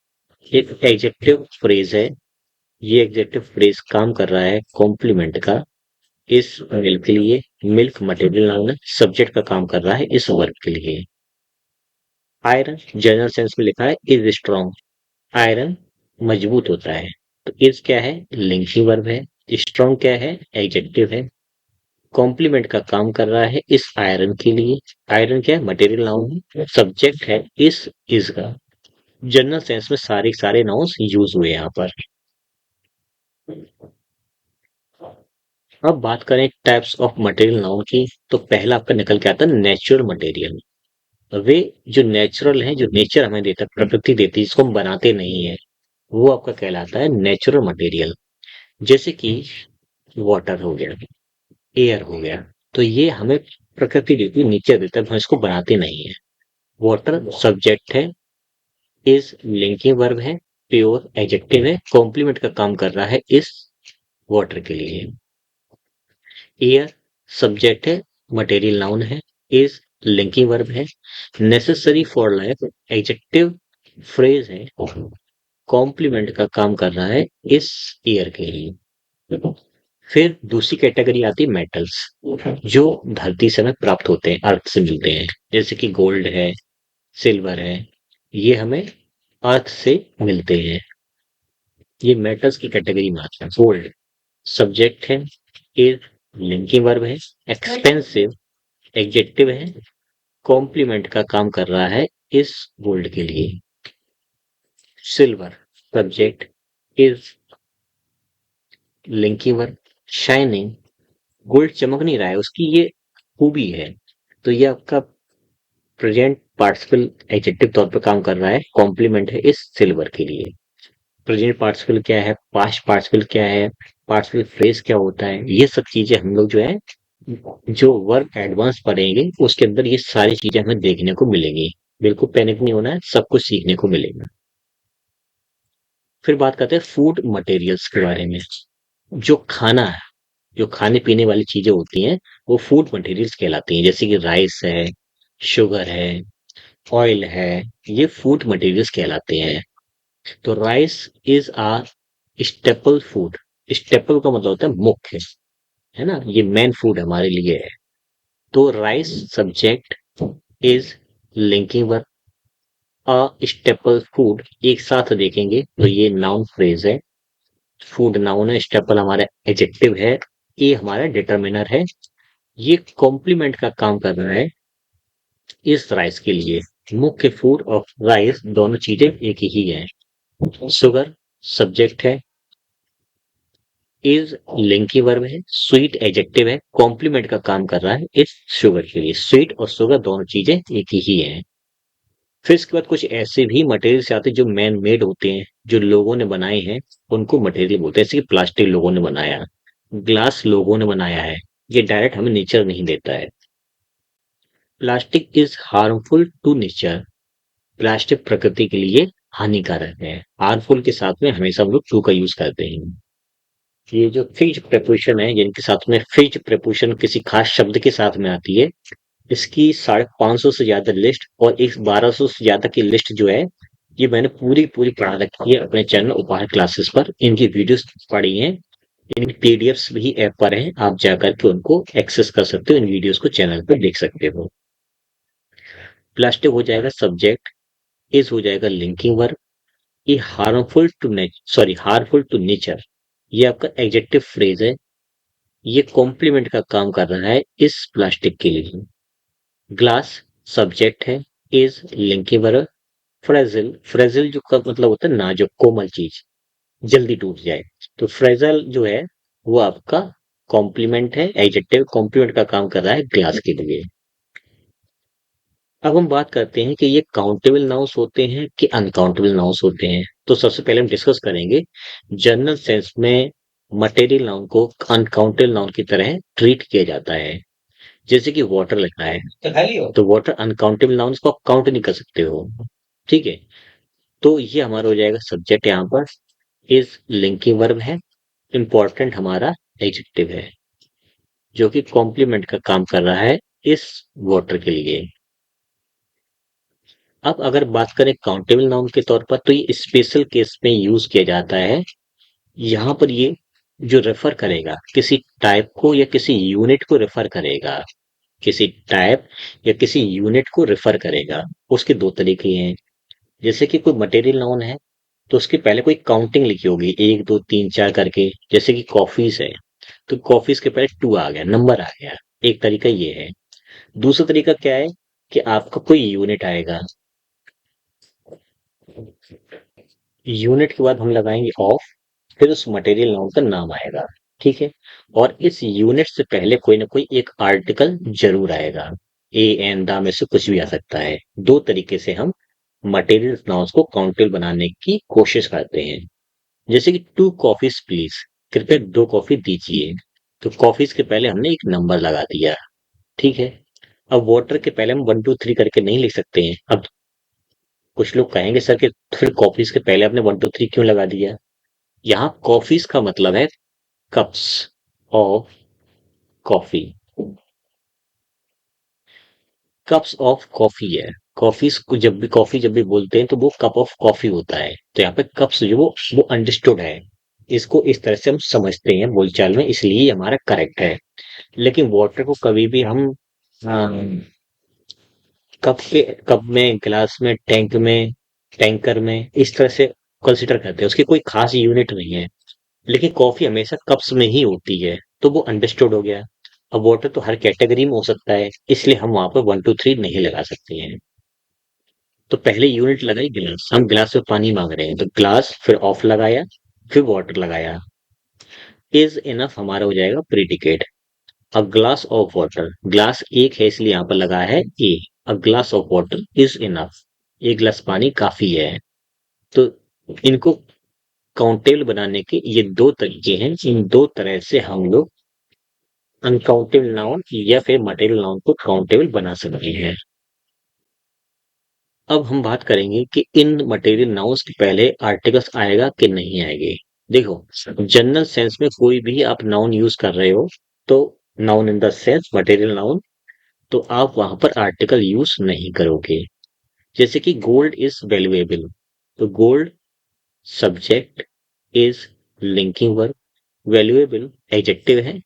एक एडजेक्टिव फ्रेज है। ये एडजेक्टिव फ्रेज काम कर रहा है कॉम्प्लीमेंट का इस मिल्क के लिए। मिल्क मटेरियल नाउन है, सब्जेक्ट का काम कर रहा है इस वर्ब के लिए। आयरन जनरल सेंस में लिखा है इज स्ट्रॉन्ग। आयरन मजबूत होता है। तो इज क्या है? लिंकिंग वर्ब है। स्ट्रॉन्ग क्या है? एडजेक्टिव है। कॉम्प्लीमेंट का काम कर रहा है इस आयरन के लिए। आयरन क्या है? मटेरियल नाउन है, सब्जेक्ट है इज का। जनरल सेंस में सारे सारे नाउन्स यूज हुए यहाँ पर। अब बात करें टाइप्स ऑफ मटेरियल नाउन की, तो पहला आपका निकल के आता है नेचुरल मटेरियल। वे जो नेचुरल है, जो नेचर हमें देता है, प्रकृति देती है, जिसको हम बनाते नहीं है, वो आपका कहलाता है नेचुरल मटेरियल। जैसे कि वाटर हो गया, एयर हो गया। तो ये हमें प्रकृति देती है, नेचर देता है, हम इसको बनाते नहीं है। वाटर सब्जेक्ट है, इज लिंकिंग वर्ब है, प्योर एडजेक्टिव है, कॉम्प्लीमेंट का काम कर रहा है इस वाटर के लिए। एयर सब्जेक्ट है, मटेरियल नाउन है, इज लिंकिंग वर्ब है, necessary for life adjective phrase है, कॉम्प्लीमेंट का काम कर रहा है इस ईयर के लिए। फिर दूसरी कैटेगरी आती है मेटल्स, जो धरती से हमें प्राप्त होते हैं, अर्थ से मिलते हैं, जैसे कि गोल्ड है, सिल्वर है, ये हमें अर्थ से मिलते हैं। ये मेटल्स की कैटेगरी में आता है। गोल्ड सब्जेक्ट है, इज लिंकिंग वर्ब है, एक्सपेंसिव एडजेक्टिव है, कॉम्प्लीमेंट का काम कर रहा है इस गोल्ड के लिए। Silver subject, is linking verb, shining, gold चमक नहीं रहा है, उसकी ये खूबी है, तो ये आपका प्रेजेंट पार्टिसिपल एडजेक्टिव तौर पर काम कर रहा है, कॉम्प्लीमेंट है इस सिल्वर के लिए। प्रेजेंट पार्टिसिपल क्या है, पास्ट पार्टिसिपल क्या है, पार्टिसिपल फ्रेज क्या होता है, ये सब चीजें हम लोग जो है, जो वर्क एडवांस पढ़ेंगे उसके अंदर ये सारी चीजें हमें देखने को मिलेंगी। बिल्कुल पैनिक नहीं होना है, सब कुछ सीखने को मिलेगा। फिर बात करते हैं फूड मटेरियल्स के बारे में। जो खाना है, जो खाने पीने वाली चीजें होती हैं, वो फूड मटेरियल्स कहलाती हैं, जैसे कि राइस है, शुगर है, ऑयल है, ये फूड मटेरियल्स कहलाते हैं। तो rice is a staple food. Staple का मतलब होता है मुख्य, है ना, ये मेन फूड हमारे लिए है। तो rice subject, is linking verb, a staple food एक साथ देखेंगे तो ये नाउन फ्रेज है। फूड नाउन है, स्टेपल हमारा एडजेक्टिव है, ये हमारा डिटरमिनर है। ये कॉम्प्लीमेंट का काम कर रहा है इस राइस के लिए। मुख्य फूड और राइस दोनों चीजें एक ही है। शुगर सब्जेक्ट है, इज लिंकी वर्ब है, स्वीट एडजेक्टिव है, कॉम्प्लीमेंट का काम कर रहा है इस शुगर के लिए। स्वीट और शुगर दोनों चीजें एक ही है। फिर इसके बाद कुछ ऐसे भी मटेरियल आते हैं जो मैन मेड होते हैं, जो लोगों ने बनाए हैं, उनको मटेरियल बोलते हैं। जैसे कि प्लास्टिक लोगों ने बनाया, ग्लास लोगों ने बनाया है, ये डायरेक्ट हमें नेचर नहीं देता है। Plastic is harmful to nature. Plastic प्रकृति के लिए हानिकारक है। हार्मफुल के साथ में हमेशा हम लोग टू का यूज करते हैं। ये जो फिक्स्ड प्रेपोजिशन है, जिनके साथ में फिक्स्ड प्रेपोजिशन किसी खास शब्द के साथ में आती है, इसकी 550 से ज्यादा लिस्ट और एक 1200 से ज्यादा की लिस्ट जो है, ये मैंने पूरी पूरी पढ़ा रखी है अपने चैनल उपहार क्लासेस पर। इनकी वीडियोस पढ़ी हैं, इनकी पीडीएफ्स भी ऐप पर हैं, आप जाकर के उनको एक्सेस कर सकते हो, इन वीडियोस को चैनल पर देख सकते हो। प्लास्टिक हो जाएगा सब्जेक्ट, इज हो जाएगा लिंकिंग वर्ब, ये हार्मफुल टू नेचर, ये आपका एडजेक्टिव फ्रेज है, ये कॉम्प्लीमेंट का काम कर रहा है इस प्लास्टिक के लिए। ग्लास सब्जेक्ट है, इज लिंकिंग वर्ब, फ्रेजिल, फ्रेजिल जो का मतलब होता है नाजुक कोमल चीज, जल्दी टूट जाए, तो फ्रेजल जो है वो आपका कॉम्प्लीमेंट है, एडजेक्टिव कॉम्प्लीमेंट का काम कर रहा है ग्लास के लिए। अब हम बात करते हैं कि ये काउंटेबल नाउंस होते हैं कि अनकाउंटेबल नाउंस होते हैं। तो सबसे पहले हम डिस्कस करेंगे जनरल सेंस में मटेरियल नाउन को अनकाउंटेबल नाउन की तरह ट्रीट किया जाता है। जैसे कि वाटर लिखा है, तो वाटर अनकाउंटेबल नाउन्स को आप काउंट नहीं कर सकते हो, ठीक है। तो ये हमारा हो जाएगा सब्जेक्ट, यहाँ पर इज लिंकिंग वर्ब है, इंपॉर्टेंट हमारा एडजेक्टिव है, जो कि कॉम्प्लीमेंट का काम कर रहा है इस वाटर के लिए। अब अगर बात करें काउंटेबल नाउन के तौर पर, तो ये स्पेशल केस में यूज किया जाता है। यहाँ पर ये जो रेफर करेगा किसी टाइप को या किसी यूनिट को रेफर करेगा, किसी टाइप या किसी यूनिट को रेफर करेगा। उसके दो तरीके हैं। जैसे कि कोई मटेरियल नाउन है, तो उसके पहले कोई काउंटिंग लिखी होगी, 1 2 3 4 करके, जैसे कि कॉफीज है, तो कॉफीज के पहले 2 आ गया, नंबर आ गया। एक तरीका ये है। दूसरा तरीका क्या है कि आपका कोई यूनिट आएगा, यूनिट के बाद हम लगाएंगे ऑफ, फिर उस मटेरियल नाउन का नाम आएगा, ठीक है। और इस यूनिट से पहले कोई ना कोई एक आर्टिकल जरूर आएगा, ए एन दा में से कुछ भी आ सकता है। दो तरीके से हम मटेरियल नाउन्स को काउंटेबल बनाने की कोशिश करते हैं। जैसे कि 2 कॉफीज प्लीज, कृपया 2 कॉफी दीजिए, तो कॉफीज के पहले हमने एक नंबर लगा दिया, ठीक है। अब वाटर के पहले हम 1 2 3 करके नहीं लिख सकते हैं। अब कुछ लोग कहेंगे सर कि फिर कॉफीज के पहले आपने 1 2 3 क्यों लगा दिया? यहाँ कॉफीज का मतलब है cups of coffee. Cups of coffee है। कॉफीज को जब भी बोलते हैं तो वो कप ऑफ कॉफी होता है। तो यहाँ पे कप्स जो वो अंडरस्टूड है। इसको इस तरह से हम समझते हैं बोलचाल में, इसलिए ये हमारा करेक्ट है। लेकिन वाटर को कभी भी हम कप में, गिलास में, टैंक में, टैंकर में इस तरह से कंसिडर करते हैं। उसकी कोई खास यूनिट नहीं है। लेकिन कॉफी हमेशा कप्स में ही होती है, तो वो अंडरस्टूड हो गया। अब वाटर तो हर कैटेगरी में हो सकता है, इसलिए हम वहां पर 1 2 3 नहीं लगा सकते हैं। तो पहले यूनिट लगाई गिलास, हम गिलास में पानी मांग रहे हैं तो ग्लास, फिर ऑफ लगाया, फिर वाटर लगाया। इज इनफ हमारा हो जाएगा predicate. A glass of water, glass एक है इसलिए यहाँ पर लगा है A. A glass of water is enough, एक गिलास पानी काफी है। तो इनको काउंटेबल बनाने के ये दो तरीके हैं। इन दो तरह से हम लोग अनकाउंटेबल नाउन या फिर मटेरियल नाउन को काउंटेबल बना सकते हैं। अब हम बात करेंगे कि इन मटेरियल नाउन्स के पहले आर्टिकल्स आएगा कि नहीं आएंगे। देखो, जनरल सेंस में कोई भी आप नाउन यूज कर रहे हो तो noun in the sense material noun, तो आप वहां पर आर्टिकल यूज नहीं करोगे। जैसे कि गोल्ड इज वैल्यूएबल, तो gold subject is linking verb, valuable adjective है,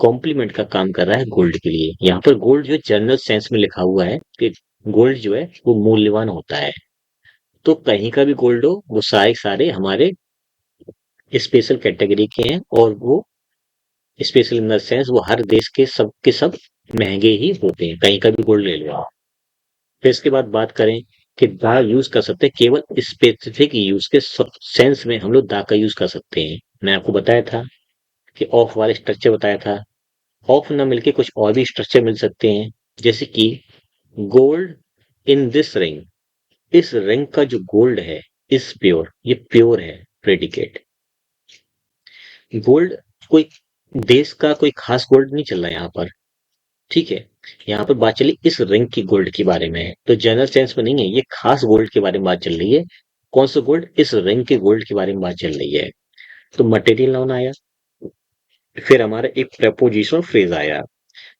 कॉम्प्लीमेंट का काम कर रहा है गोल्ड के लिए। यहाँ पर गोल्ड जो जनरल सेंस में लिखा हुआ है कि गोल्ड जो है वो मूल्यवान होता है। तो कहीं का भी गोल्ड हो, वो सारे सारे हमारे स्पेशल कैटेगरी के हैं, और वो स्पेशल इन द सेंस वो हर देश के सब महंगे ही होते हैं। कहीं का भी गोल्ड ले लो आप। फिर इसके बाद बात करें कि दा यूज कर सकते हैं केवल स्पेसिफिक यूज के सेंस में, हम लोग दा का यूज कर सकते हैं। मैं आपको बताया था कि ऑफ वाले स्ट्रक्चर बताया था। ऑफ न मिलके कुछ और भी स्ट्रक्चर मिल सकते हैं, जैसे कि गोल्ड इन दिस रिंग, इस रिंग का जो गोल्ड है इज प्योर, ये प्योर है प्रेडिकेट। गोल्ड कोई देश का कोई खास गोल्ड नहीं चल रहा है यहाँ पर, ठीक है। यहाँ पर बात चली इस रिंग की गोल्ड के बारे में, तो जनरल सेंस में नहीं है, ये खास गोल्ड के बारे में बात चल रही है। कौन सा गोल्ड? इस रिंग के गोल्ड के बारे में बात चल रही है। तो मटेरियल नाउन आया, फिर हमारा एक प्रपोजिशन फ्रेज आया।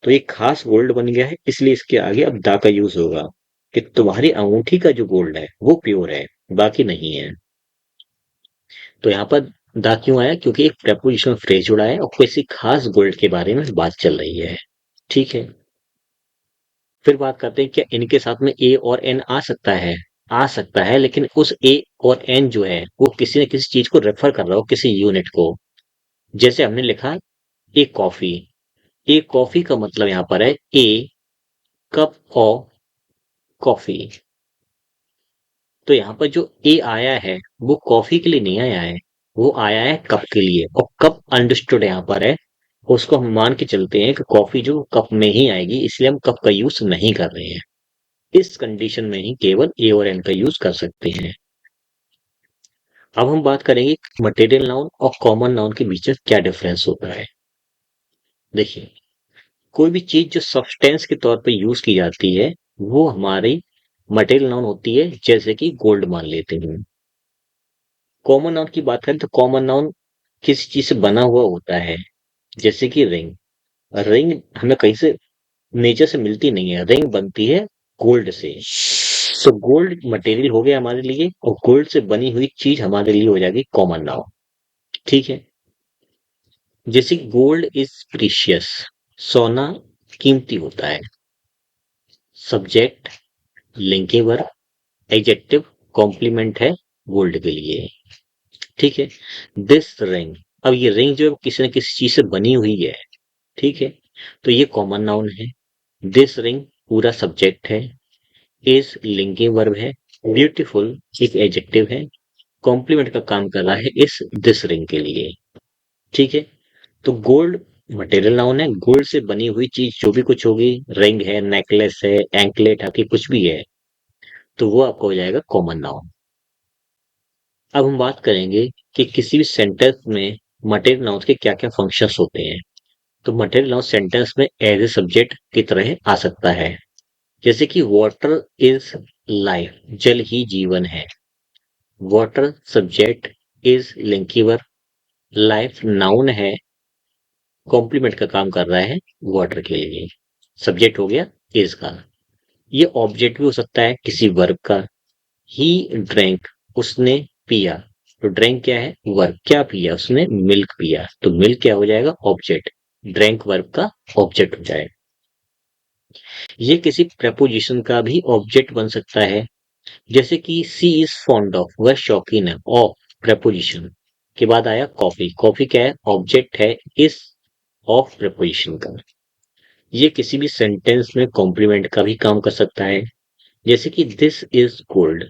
तो ये खास गोल्ड बन गया है, इसलिए इसके आगे अब दा का यूज होगा कि तुम्हारी अंगूठी का जो गोल्ड है वो प्योर है, बाकी नहीं है। तो यहाँ पर दा क्यों आया? क्योंकि एक प्रपोजिशन फ्रेज जुड़ा है और किसी खास गोल्ड के बारे में बात चल रही है, ठीक है। फिर बात करते हैं क्या इनके साथ में ए और एन आ सकता है? आ सकता है, लेकिन उस ए और एन जो है वो किसी न किसी चीज को रेफर कर रहा हो, किसी यूनिट को। जैसे हमने लिखा ए कॉफी, ए कॉफी का मतलब यहाँ पर है ए कप ऑफ कॉफी। तो यहाँ पर जो ए आया है वो कॉफी के लिए नहीं आया है, वो आया है कप के लिए। और कप अंडरस्टूड यहाँ पर है, उसको हम मान के चलते हैं कि कॉफी जो कप में ही आएगी, इसलिए हम कप का यूज नहीं कर रहे हैं। इस कंडीशन में ही केवल ए और एन का यूज कर सकते हैं। अब हम बात करेंगे मटेरियल नाउन और कॉमन नाउन के बीच में क्या डिफरेंस होता है। देखिए, कोई भी चीज जो सब्सटेंस के तौर पे यूज की जाती है वो हमारी मटेरियल नाउन होती है, जैसे कि गोल्ड मान लेते हैं। कॉमन नाउन की बात करें तो कॉमन नाउन किसी चीज से बना हुआ होता है, जैसे कि रिंग। रिंग हमें कहीं से नेचर से मिलती नहीं है, रिंग बनती है गोल्ड से। तो गोल्ड मटेरियल हो गया हमारे लिए, और गोल्ड से बनी हुई चीज हमारे लिए हो जाएगी कॉमन नाउन, ठीक है। जैसे गोल्ड इज प्रीशियस, सोना कीमती होता है। Subject linking verb, adjective complement है गोल्ड के लिए, ठीक है। दिस रिंग, अब ये रिंग जो है किसी न किसी चीज से बनी हुई है, ठीक है। तो ये कॉमन नाउन है। दिस रिंग पूरा सब्जेक्ट है। इज लिंकिंग वर्ब है। ब्यूटीफुल एक एडजेक्टिव है। कॉम्प्लीमेंट का काम कर रहा है इस दिस रिंग के लिए, ठीक है। तो गोल्ड मटेरियल नाउन है, गोल्ड से बनी हुई चीज जो भी कुछ होगी, रिंग है, नेकलेस है, एंकलेट है, कि कुछ भी है, तो वो आपका हो जाएगा कॉमन नाउन। अब हम बात करेंगे कि किसी भी सेंटेंस में मटेरियल नाउन के क्या क्या फंक्शंस होते हैं। तो मटेरियल नाउन सेंटेंस में एज ए सब्जेक्ट की तरह आ सकता है। जैसे कि वाटर इज लाइफ, जल ही जीवन है। Water subject, is linking verb, life noun है, कॉम्प्लीमेंट का काम कर रहा है वाटर के लिए। सब्जेक्ट हो गया इज का। ये ऑब्जेक्ट भी हो सकता है किसी वर्ब का। ही ड्रैंक, उसने पिया। तो ड्रैंक क्या है? वर्ब। क्या पिया? उसने मिल्क पिया। तो मिल्क क्या हो जाएगा? ऑब्जेक्ट। ड्रैंक वर्ब का ऑब्जेक्ट हो जाएगा। ये किसी प्रपोजिशन का भी ऑब्जेक्ट बन सकता है। जैसे कि सी इज फॉन्ड ऑफ, वह शौकीन है ऑफ। प्रपोजिशन के बाद आया कॉफी। कॉफी क्या है? ऑब्जेक्ट है इस ऑफ प्रपोजिशन का। ये किसी भी सेंटेंस में कॉम्प्लीमेंट का भी काम कर सकता है। जैसे कि दिस इज गोल्ड।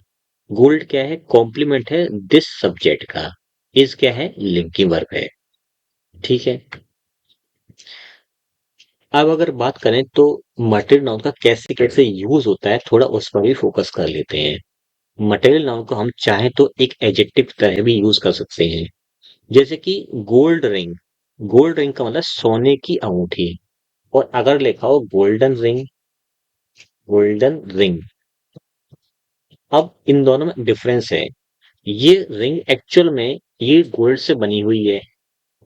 गोल्ड क्या है? कॉम्प्लीमेंट है दिस सब्जेक्ट का। इज क्या है? लिंकिंग वर्ब है। ठीक है। अब अगर बात करें तो मटेरियल नाउन का कैसे कैसे यूज होता है, थोड़ा उस पर भी फोकस कर लेते हैं। मटेरियल नाउन को हम चाहे तो एक एडजेक्टिव की तरह भी यूज कर सकते हैं। जैसे कि गोल्ड रिंग। गोल्ड रिंग का मतलब सोने की अंगूठी। और अगर लिखा हो गोल्डन रिंग, गोल्डन रिंग। अब इन दोनों में डिफरेंस है। ये रिंग एक्चुअल में ये गोल्ड से बनी हुई है।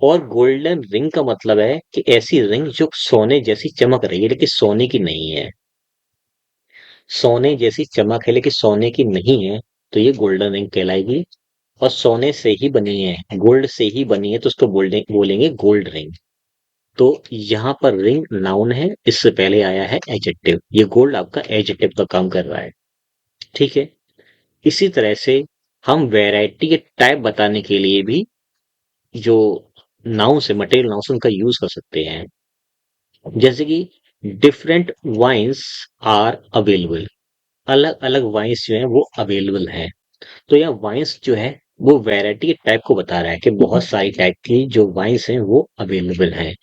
और गोल्डन रिंग का मतलब है कि ऐसी रिंग जो सोने जैसी चमक रही है लेकिन सोने की नहीं है। सोने जैसी चमक है लेकिन सोने की नहीं है, तो ये गोल्डन रिंग कहलाएगी। और सोने से ही बनी है, गोल्ड से ही बनी है, तो उसको बोलेंगे गोल्ड रिंग। तो यहाँ पर रिंग नाउन है, इससे पहले आया है एडजेक्टिव। ये गोल्ड आपका एडजेक्टिव का काम कर रहा है। ठीक है। इसी तरह से हम वैरायटी के टाइप बताने के लिए भी जो नाउन्स है, मटेरियल नाउन्स, उनका यूज कर सकते हैं। जैसे कि डिफरेंट वाइन्स आर अवेलेबल। अलग अलग वाइन्स जो है वो अवेलेबल है। तो यह वाइन्स जो है वो वैरायटी के टाइप को बता रहा है कि बहुत सारी टाइप की जो वाइन्स हैं वो अवेलेबल हैं।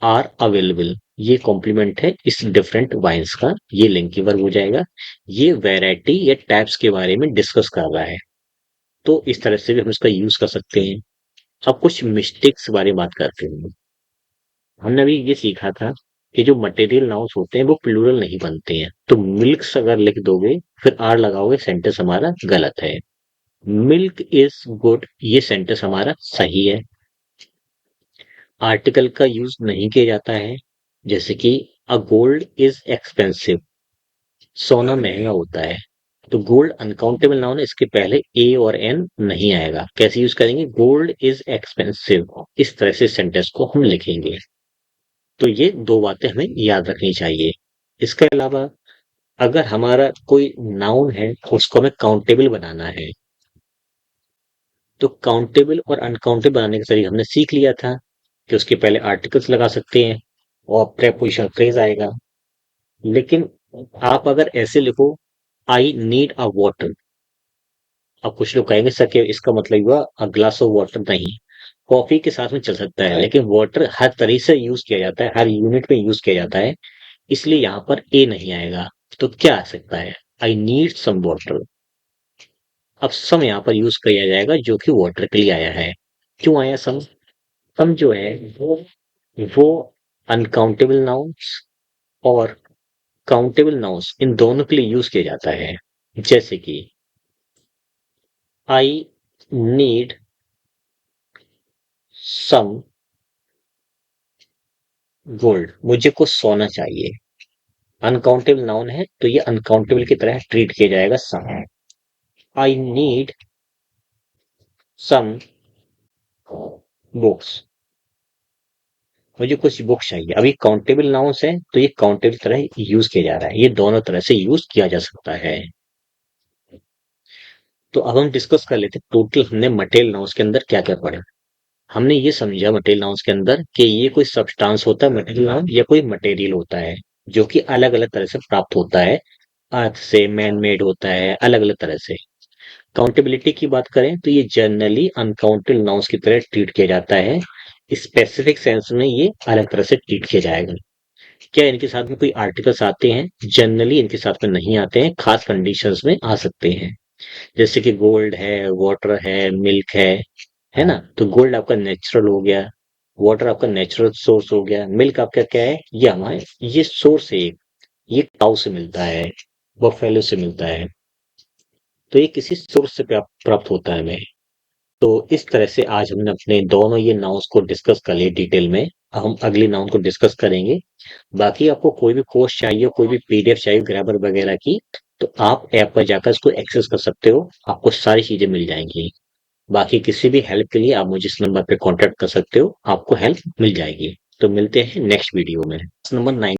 आर अवेलेबल ये कॉम्प्लीमेंट है इस डिफरेंट वाइन्स का। ये लिंक वर्ब हो जाएगा। ये वैरायटी या टाइप्स के बारे में डिस्कस कर रहा है। तो इस तरह से भी हम इसका यूज कर सकते हैं। अब कुछ मिस्टेक्स के बारे में बात करते हैं। हमने अभी ये सीखा था कि जो मटेरियल नाउन्स होते हैं वो प्लूरल नहीं बनते हैं। तो मिल्क्स अगर लिख दोगे फिर आर लगाओगे, सेंटेंस हमारा गलत है। मिल्क इज गुड ये सेंटेंस हमारा सही है। आर्टिकल का यूज नहीं किया जाता है। जैसे कि अ गोल्ड इज एक्सपेंसिव, सोना महंगा होता है। तो गोल्ड अनकाउंटेबल नाउन है, इसके पहले ए और एन नहीं आएगा। कैसे यूज करेंगे? गोल्ड इज एक्सपेंसिव, इस तरह से सेंटेंस को हम लिखेंगे। तो ये दो बातें हमें याद रखनी चाहिए। इसके अलावा अगर हमारा कोई नाउन है उसको हमें काउंटेबल बनाना है, तो काउंटेबल और अनकाउंटेबल बनाने का तरीका हमने सीख लिया था कि उसके पहले आर्टिकल्स लगा सकते हैं और प्रेपोजिशन फ्रेज आएगा। लेकिन आप अगर ऐसे लिखो आई नीड अ वाटर, अब कुछ लोग कहेंगे सर कि इसका मतलब हुआ अ ग्लास ऑफ वाटर। नहीं, कॉफी के साथ में चल सकता है लेकिन वाटर हर तरीके से यूज किया जाता है, हर यूनिट में यूज किया जाता है। इसलिए यहाँ पर ए नहीं आएगा। तो क्या आ सकता है? I need some water. अब सम यहाँ पर यूज किया जाएगा जो कि वाटर के लिए आया है। क्यों आया सम? सम जो है वो अनकाउंटेबल नाउन्स और काउंटेबल नाउन्स इन दोनों के लिए यूज किया जाता है। जैसे कि आई नीड सम गोल्ड, मुझे कुछ सोना चाहिए। अनकाउंटेबल नाउन है तो ये अनकाउंटेबल की तरह ट्रीट किया जाएगा सम। आई नीड सम बुक्स, मुझे कुछ बुक चाहिए। अभी काउंटेबल नाउन्स है तो ये काउंटेबल तरह यूज किया जा रहा है। ये दोनों तरह से यूज किया जा सकता है। तो अब हम डिस्कस कर लेते हैं टोटल हमने मटेरियल नाउन्स के अंदर क्या क्या पढ़ा। हमने ये समझा मटेरियल नाउन्स के अंदर कि ये कोई सब्सटेंस होता है मटेरियल नाउन, या कोई मटेरियल होता है जो कि अलग अलग तरह से प्राप्त होता है। अर्थ से, मैन मेड होता है, अलग अलग तरह से। काउंटेबिलिटी की बात करें तो ये जनरली अनकाउंटेबल नाउन्स की तरह ट्रीट किया जाता है। स्पेसिफिक सेंस में ये अलग तरह से ट्रीट किया जाएगा। क्या इनके साथ में कोई आर्टिकल्स आते हैं? जनरली इनके साथ में नहीं आते हैं, खास कंडीशंस में आ सकते हैं। जैसे कि गोल्ड है, वाटर है, मिल्क है ना? तो गोल्ड आपका नेचुरल हो गया, वाटर आपका नेचुरल सोर्स हो गया, मिल्क आपका क्या है, ये हमारे ये सोर्स है, ये काऊ से मिलता है, बफेलो से मिलता है, तो ये किसी सोर्स से प्राप्त होता है हमें। तो इस तरह से आज हमने अपने दोनों ये नाउन्स को डिस्कस कर लिए डिटेल में। अब हम अगली नाउन को डिस्कस करेंगे। बाकी आपको कोई भी कोर्स चाहिए, कोई भी पीडीएफ चाहिए ग्रामर वगैरह की, तो आप ऐप पर जाकर इसको एक्सेस कर सकते हो, आपको सारी चीजें मिल जाएंगी। बाकी किसी भी हेल्प के लिए आप मुझे इस नंबर पे कांटेक्ट कर सकते हो, आपको हेल्प मिल जाएगी। तो मिलते हैं नेक्स्ट वीडियो में। नंबर 9।